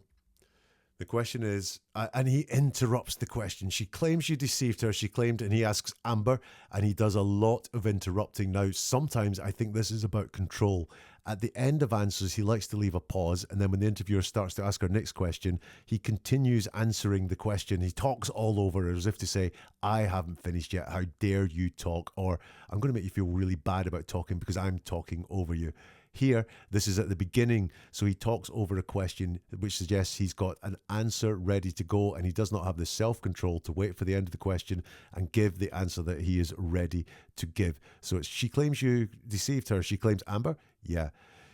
The question is, and he interrupts the question. She claims you deceived her. She claimed, and he asks Amber, and he does a lot of interrupting. Now, sometimes I think this is about control. At the end of answers, he likes to leave a pause, and then when the interviewer starts to ask her next question, he continues answering the question. He talks all over her as if to say, I haven't finished yet. How dare you talk? Or I'm going to make you feel really bad about talking because I'm talking over you. Here, this is at the beginning, so he talks over a question which suggests he's got an answer ready to go, and he does not have the self-control to wait for the end of the question and give the answer that he is ready to give. So she claims you deceived her. She claims, Amber, yeah.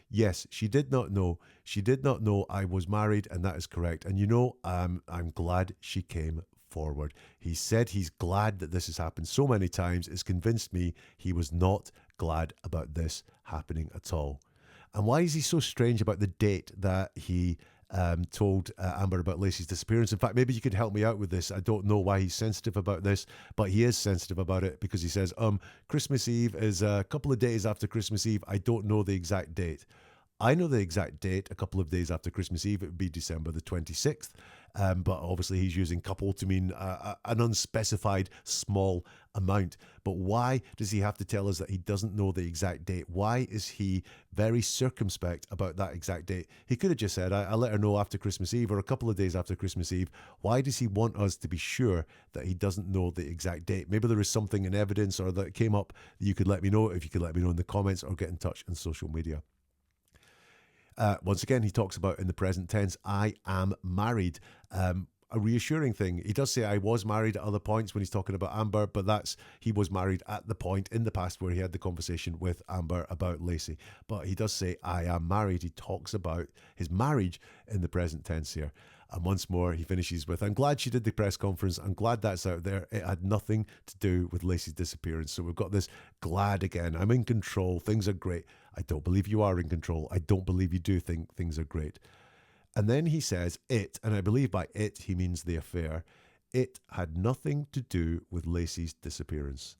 Yes, she did not know. She did not know I was married, and that is correct. And you know, I'm glad she came forward. He said he's glad that this has happened so many times. It's convinced me he was not glad about this happening at all. And why is he so strange about the date that he told Amber about Laci's disappearance? In fact, maybe you could help me out with this. I don't know why he's sensitive about this, but he is sensitive about it because he says, Christmas Eve is a couple of days after Christmas Eve. I don't know the exact date. I know the exact date. A couple of days after Christmas Eve, it would be December the 26th. But obviously he's using couple to mean an unspecified small amount. But why does he have to tell us that he doesn't know the exact date? Why is he very circumspect about that exact date? He could have just said, I'll let her know after Christmas Eve or a couple of days after Christmas Eve. Why does he want us to be sure that he doesn't know the exact date? Maybe there is something in evidence or that came up that you could let me know. If you could let me know in the comments or get in touch on social media. Once again, he talks about in the present tense, I am married. A reassuring thing. He does say I was married at other points when he's talking about Amber, but he was married at the point in the past where he had the conversation with Amber about Laci. But he does say I am married. He talks about his marriage in the present tense here. And once more, he finishes with, I'm glad she did the press conference. I'm glad that's out there. It had nothing to do with Laci's disappearance. So we've got this glad again. I'm in control. Things are great. I don't believe you are in control. I don't believe you do think things are great. And then he says it, and I believe by it, he means the affair. It had nothing to do with Laci's disappearance.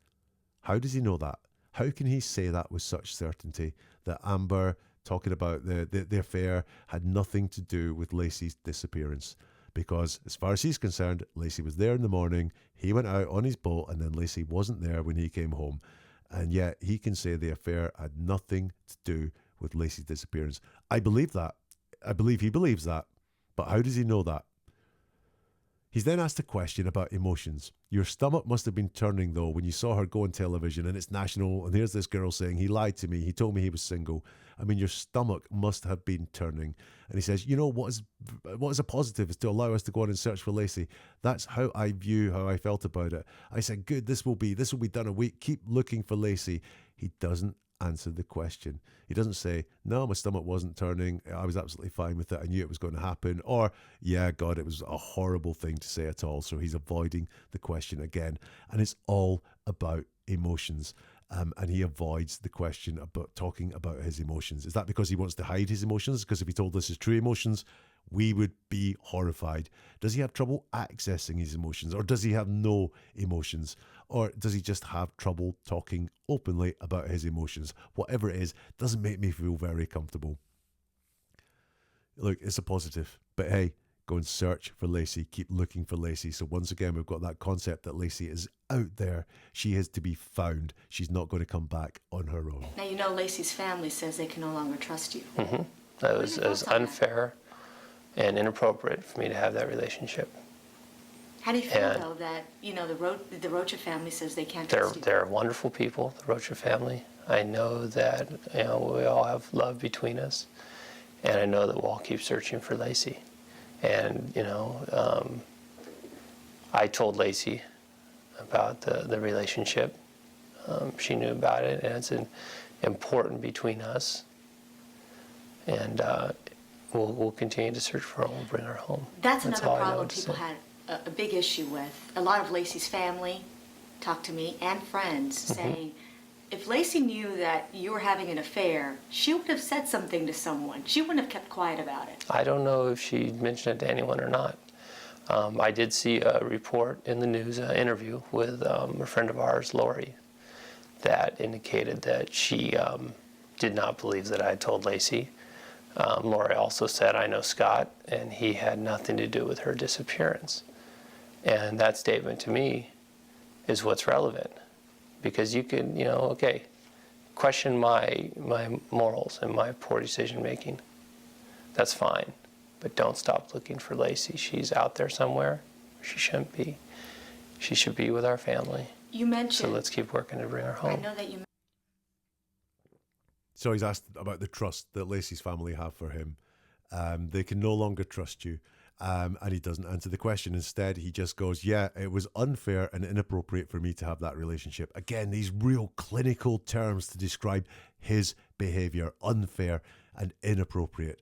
How does he know that? How can he say that with such certainty, that Amber talking about the affair had nothing to do with Laci's disappearance? Because as far as he's concerned, Laci was there in the morning, he went out on his boat, and then Laci wasn't there when he came home. And yet he can say the affair had nothing to do with Laci's disappearance. I believe that. I believe he believes that. But how does he know that? He's then asked a question about emotions. Your stomach must have been turning, though, when you saw her go on television and it's national, and here's this girl saying, he lied to me, he told me he was single. I mean, your stomach must have been turning. And he says, you know, what is a positive is to allow us to go on and search for Laci. That's how I view how I felt about it. I said, good, this will be done a week. Keep looking for Laci. He doesn't answer the question. He doesn't say, no, my stomach wasn't turning. I was absolutely fine with it. I knew it was going to happen. Or, yeah, God, it was a horrible thing to say at all. So he's avoiding the question again. And it's all about emotions. And he avoids the question about talking about his emotions. Is that because he wants to hide his emotions? Because if he told us his true emotions, we would be horrified. Does he have trouble accessing his emotions? Or does he have no emotions? Or does he just have trouble talking openly about his emotions? Whatever it is, doesn't make me feel very comfortable. Look, it's a positive. But hey, go and search for Laci. Keep looking for Laci. So once again, we've got that concept that Laci is out there. She is to be found. She's not going to come back on her own. Now, you know Laci's family says they can no longer trust you. Mm-hmm. It was unfair and inappropriate for me to have that relationship. How do you feel, though, that, you know, the Rocha family says they can't trust you? They're wonderful people, the Rocha family. I know that, you know, we all have love between us. And I know that we'll all keep searching for Laci. And, you know, I told Laci about the relationship. She knew about it, and it's important between us. And we'll continue to search for her. We'll bring her home. That's another problem people had a big issue with. A lot of Laci's family talked to me and friends saying, if Laci knew that you were having an affair, she would have said something to someone. She wouldn't have kept quiet about it. I don't know if she mentioned it to anyone or not. I did see a report in the news, an interview with a friend of ours, Laci, that indicated that she did not believe that I had told Laci. Laci also said, I know Scott, and he had nothing to do with her disappearance. And that statement to me is what's relevant. Because you can, okay, question my morals and my poor decision making. That's fine. But don't stop looking for Laci. She's out there somewhere. She shouldn't be. She should be with our family. You mentioned. So let's keep working to bring her home. I know that you. So he's asked about the trust that Laci's family have for him. They can no longer trust you. And he doesn't answer the question. Instead, he just goes, yeah, it was unfair and inappropriate for me to have that relationship. Again, these real clinical terms to describe his behavior, unfair and inappropriate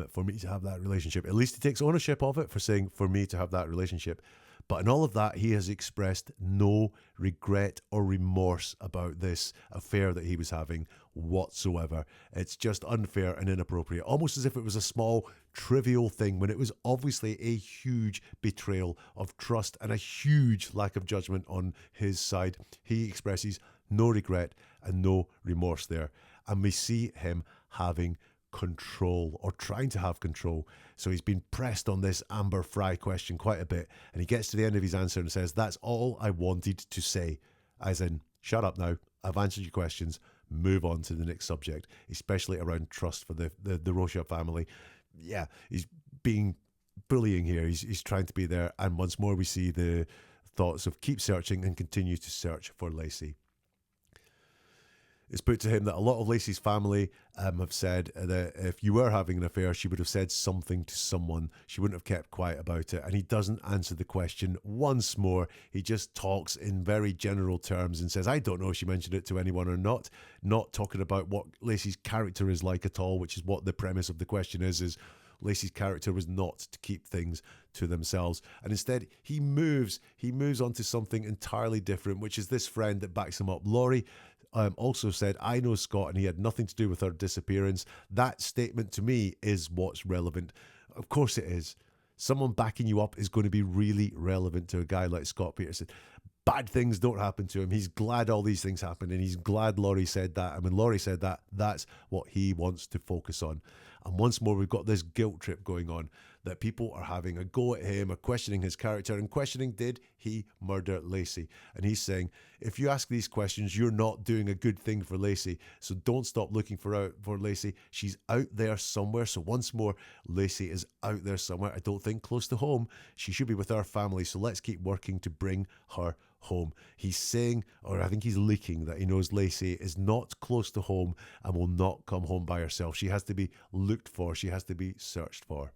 for me to have that relationship. At least he takes ownership of it for saying, for me to have that relationship. But in all of that, he has expressed no regret or remorse about this affair that he was having whatsoever. It's just unfair and inappropriate, almost as if it was a small, trivial thing when it was obviously a huge betrayal of trust and a huge lack of judgment on his side. He expresses no regret and no remorse there. And we see him having control, or trying to have control. So he's been pressed on this Amber Fry question quite a bit, and he gets to the end of his answer and says, that's all I wanted to say, as in, shut up now, I've answered your questions, move on to the next subject, especially around trust for the Rocha family. Yeah, he's being bullying here. He's trying to be there, and once more we see the thoughts of keep searching and continue to search for Laci. It's put to him that a lot of Laci's family have said that if you were having an affair, she would have said something to someone. She wouldn't have kept quiet about it. And he doesn't answer the question once more. He just talks in very general terms and says, I don't know if she mentioned it to anyone or not talking about what Laci's character is like at all, which is what the premise of the question is Laci's character was not to keep things to themselves. And instead, he moves on to something entirely different, which is this friend that backs him up. Laci also said, I know Scott and he had nothing to do with her disappearance. That statement to me is what's relevant. Of course it is. Someone backing you up is going to be really relevant to a guy like Scott Peterson. Bad things don't happen to him. He's glad all these things happened, and he's glad Laci said that. And when Laci said that, that's what he wants to focus on. And once more, we've got this guilt trip going on, that people are having a go at him, are questioning his character, and questioning, did he murder Laci? And he's saying, if you ask these questions, you're not doing a good thing for Laci. So don't stop looking for Laci. She's out there somewhere. So once more, Laci is out there somewhere. I don't think close to home. She should be with our family. So let's keep working to bring her home. He's saying, or I think he's leaking, that he knows Laci is not close to home and will not come home by herself. She has to be looked for. She has to be searched for.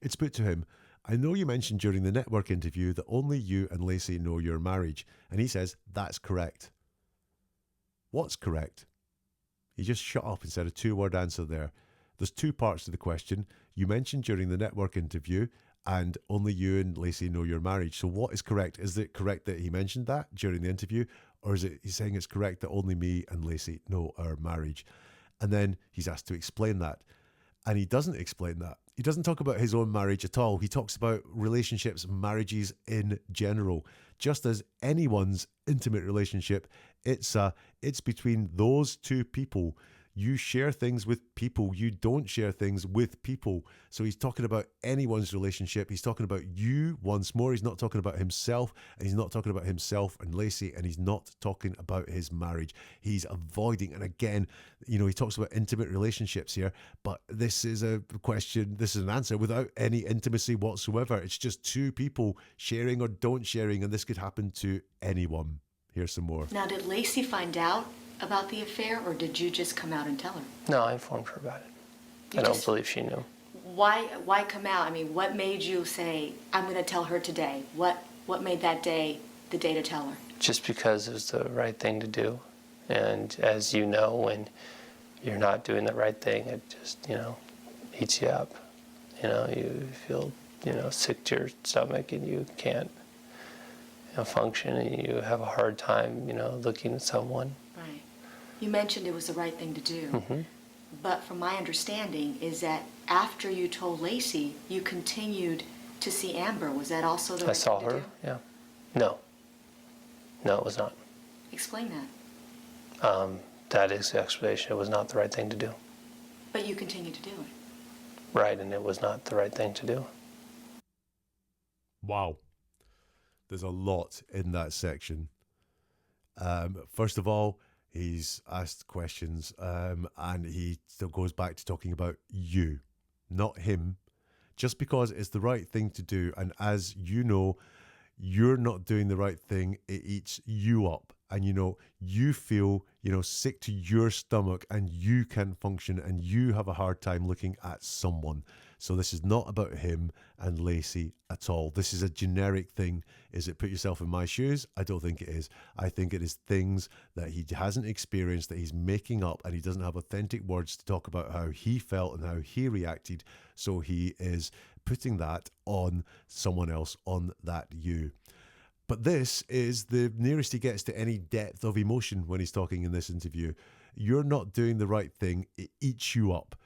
It's put to him, I know you mentioned during the network interview that only you and Laci know your marriage. And he says, that's correct. What's correct? He just shut up and said a two-word answer there. There's two parts to the question. You mentioned during the network interview, and only you and Laci know your marriage. So what is correct? Is it correct that he mentioned that during the interview? Or is it he's saying it's correct that only me and Laci know our marriage? And then he's asked to explain that. And he doesn't explain that. He doesn't talk about his own marriage at all. He talks about relationships, marriages in general. Just as anyone's intimate relationship, it's between those two people. You share things with people. You don't share things with people. So he's talking about anyone's relationship. He's talking about you once more. He's not talking about himself, and he's not talking about himself and Laci, and he's not talking about his marriage. He's avoiding, and again, he talks about intimate relationships here, but this is a question, this is an answer without any intimacy whatsoever. It's just two people sharing or don't sharing, and this could happen to anyone. Here's some more. Now, did Laci find out about the affair, or did you just come out and tell her? No, I informed her about it. I don't believe she knew. Why come out? I mean, what made you say, I'm going to tell her today? What made that day the day to tell her? Just because it was the right thing to do. And as you know, when you're not doing the right thing, it just, eats you up. You feel, sick to your stomach, and you can't function, and you have a hard time, looking at someone. Right. You mentioned it was the right thing to do. Mm-hmm. But from my understanding is that after you told Laci, you continued to see Amber. Was that also the I right saw thing to her, do? yeah. No. No, it was not. Explain that. That is the explanation. It was not the right thing to do. But you continue to do it. Right, and it was not the right thing to do. Wow. There's a lot in that section. First of all, he's asked questions and he still goes back to talking about you, not him. Just because it's the right thing to do, and as you know, you're not doing the right thing, it eats you up. And you feel, sick to your stomach and you can't function and you have a hard time looking at someone. So this is not about him and Laci at all. This is a generic thing. Is it put yourself in my shoes? I don't think it is. I think it is things that he hasn't experienced, that he's making up, and he doesn't have authentic words to talk about how he felt and how he reacted. So he is putting that on someone else, on that you. But this is the nearest he gets to any depth of emotion when he's talking in this interview. You're not doing the right thing. It eats you up.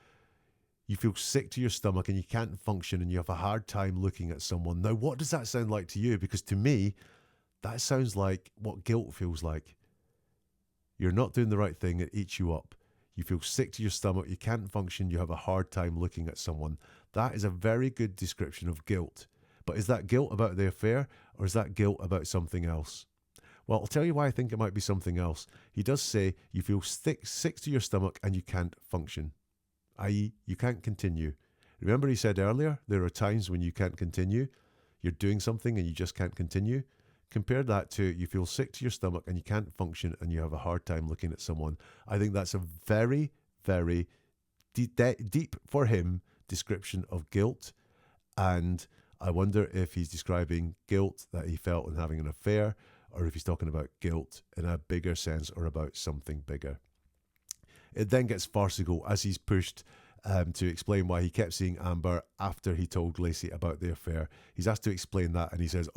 You feel sick to your stomach and you can't function and you have a hard time looking at someone. Now, what does that sound like to you? Because to me, that sounds like what guilt feels like. You're not doing the right thing. It eats you up. You feel sick to your stomach. You can't function. You have a hard time looking at someone. That is a very good description of guilt. But is that guilt about the affair or is that guilt about something else? Well, I'll tell you why I think it might be something else. He does say you feel sick to your stomach and you can't function, i.e. you can't continue. Remember he said earlier, there are times when you can't continue. You're doing something and you just can't continue. Compare that to you feel sick to your stomach and you can't function and you have a hard time looking at someone. I think that's a very, very deep for him description of guilt, and I wonder if he's describing guilt that he felt in having an affair, or if he's talking about guilt in a bigger sense or about something bigger. It then gets farcical as he's pushed to explain why he kept seeing Amber after he told Laci about the affair. He's asked to explain that and he says,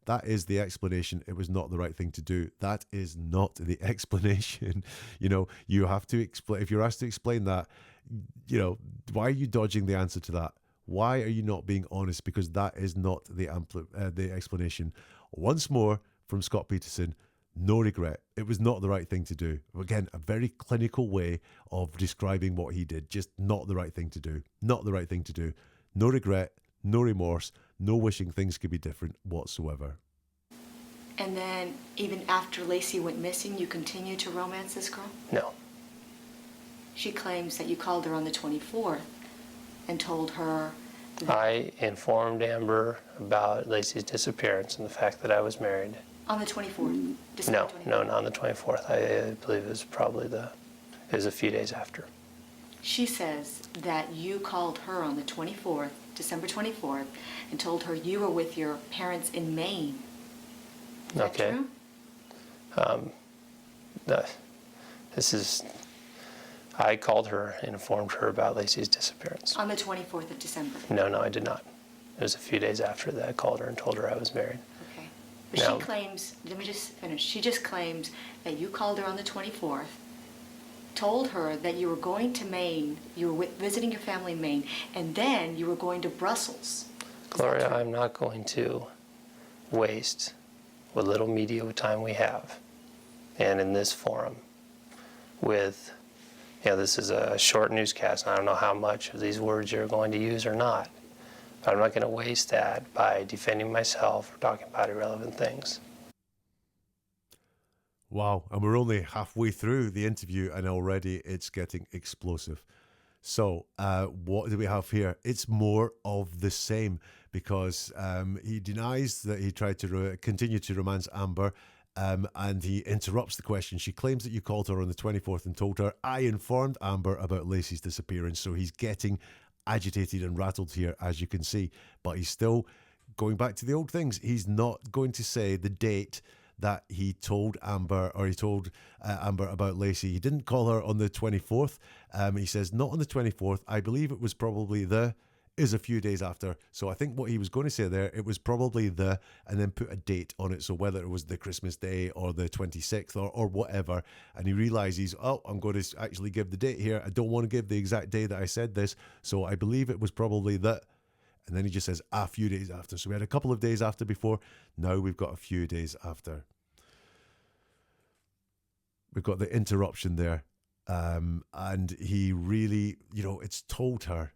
that is the explanation. It was not the right thing to do. That is not the explanation. You have to explain. If you're asked to explain that, why are you dodging the answer to that? Why are you not being honest? Because that is not the explanation. Once more from Scott Peterson, no regret. It was not the right thing to do. Again, a very clinical way of describing what he did. Just not the right thing to do. Not the right thing to do. No regret, no remorse, no wishing things could be different whatsoever. And then, even after Laci went missing, you continued to romance this girl? No. She claims that you called her on the 24th and told her that I informed Amber about Laci's disappearance and the fact that I was married. on the 24th, December 24th. No, not on the 24th. I believe it was probably it was a few days after. She says that you called her on the 24th, December 24th, and told her you were with your parents in Maine. Is that Okay. true? I called her and informed her about Laci's disappearance. On the 24th of December. No, I did not. It was a few days after that I called her and told her I was married. Okay. But No. she claims, let me just finish. She just claims that you called her on the 24th, told her that you were going to Maine, you were visiting your family in Maine, and then you were going to Brussels. Is that Gloria, true? I'm not going to waste what little media time we have, and in this forum, with, this is a short newscast, and I don't know how much of these words you're going to use or not, but I'm not going to waste that by defending myself or talking about irrelevant things. Wow, and we're only halfway through the interview and already it's getting explosive. So what do we have here? It's more of the same, because he denies that he tried to continue to romance Amber, and he interrupts the question. She claims that you called her on the 24th and told her, I informed Amber about Laci's disappearance. So he's getting agitated and rattled here, as you can see, but he's still going back to the old things. He's not going to say the date that he told Amber, or he told Amber about Laci. He didn't call her on the 24th. He says not on the 24th. I believe it was probably is a few days after. So I think what he was going to say there, it was probably and then put a date on it. So whether it was the Christmas day or the 26th or whatever. And he realizes, I'm going to actually give the date here. I don't want to give the exact day that I said this. So I believe it was probably And then he just says a few days after. So we had a couple of days after before. Now we've got a few days after. We've got the interruption there. And he really, it's told her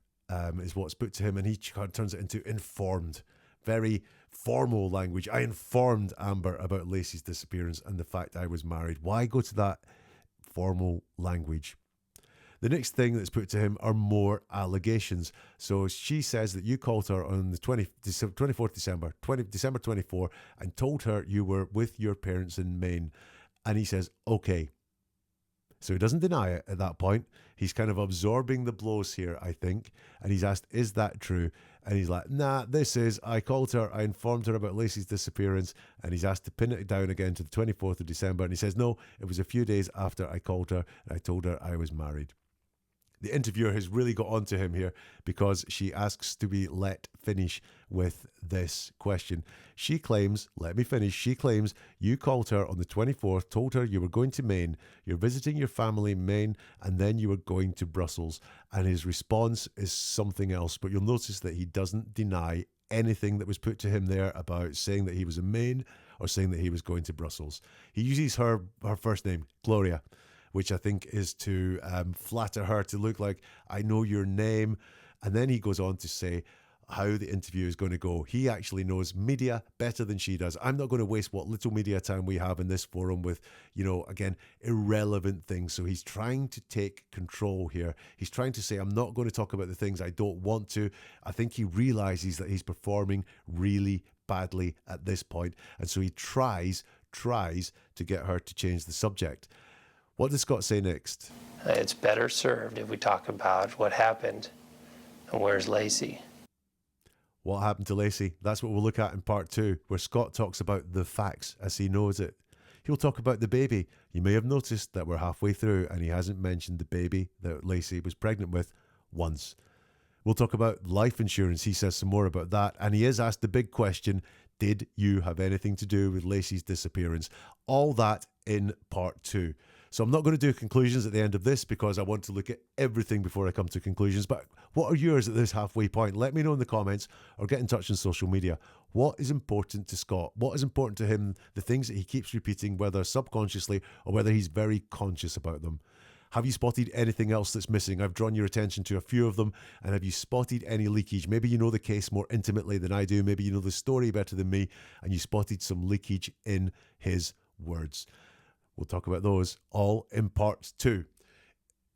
is what's put to him. And he turns it into informed. Very formal language. I informed Amber about Laci's disappearance and the fact I was married. Why go to that formal language? The next thing that's put to him are more allegations. So she says that you called her on the 24th December 24, and told her you were with your parents in Maine. And he says, okay. So he doesn't deny it at that point. He's kind of absorbing the blows here, I think. And he's asked, is that true? And he's like, nah, I called her, I informed her about Laci's disappearance. And he's asked to pin it down again to the 24th of December. And he says, no, it was a few days after I called her and I told her I was married. The interviewer has really got onto him here because she asks to be let finish with this question. She claims, let me finish, she claims you called her on the 24th, told her you were going to Maine, you're visiting your family in Maine, and then you were going to Brussels. And his response is something else. But you'll notice that he doesn't deny anything that was put to him there about saying that he was in Maine or saying that he was going to Brussels. He uses her first name, Gloria, which I think is to flatter her, to look like, I know your name. And then he goes on to say how the interview is going to go. He actually knows media better than she does. I'm not going to waste what little media time we have in this forum with, again, irrelevant things. So he's trying to take control here. He's trying to say, I'm not going to talk about the things I don't want to. I think he realizes that he's performing really badly at this point. And so he tries to get her to change the subject. What does Scott say next? It's better served if we talk about what happened and where's Laci. What happened to Laci? That's what we'll look at in part 2, where Scott talks about the facts as he knows it. He'll talk about the baby. You may have noticed that we're halfway through and he hasn't mentioned the baby that Laci was pregnant with once. We'll talk about life insurance. He says some more about that. And he is asked the big question, did you have anything to do with Laci's disappearance? All that in part 2. So I'm not going to do conclusions at the end of this because I want to look at everything before I come to conclusions. But what are yours at this halfway point? Let me know in the comments or get in touch on social media. What is important to Scott? What is important to him? The things that he keeps repeating, whether subconsciously or whether he's very conscious about them. Have you spotted anything else that's missing? I've drawn your attention to a few of them. And have you spotted any leakage? Maybe you know the case more intimately than I do. Maybe you know the story better than me and you spotted some leakage in his words. We'll talk about those all in part 2.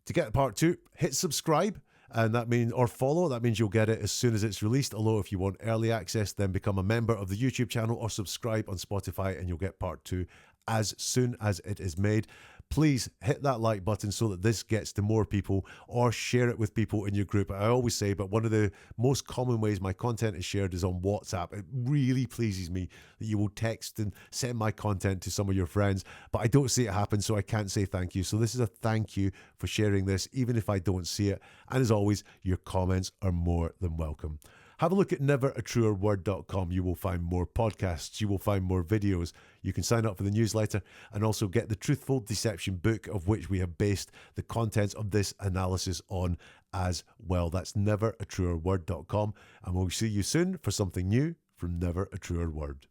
To get part 2, hit subscribe, and that means, or follow. That means you'll get it as soon as it's released. Although if you want early access, then become a member of the YouTube channel or subscribe on Spotify, and you'll get part 2 as soon as it is made. Please hit that like button so that this gets to more people, or share it with people in your group. I always say, but one of the most common ways my content is shared is on WhatsApp. It really pleases me that you will text and send my content to some of your friends, but I don't see it happen, so I can't say thank you. So this is a thank you for sharing this, even if I don't see it. And as always, your comments are more than welcome. Have a look at neveratruerword.com. You will find more podcasts. You will find more videos. You can sign up for the newsletter and also get the Truthful Deception book, of which we have based the contents of this analysis on as well. That's neveratruerword.com. And we'll see you soon for something new from Never a Truer Word.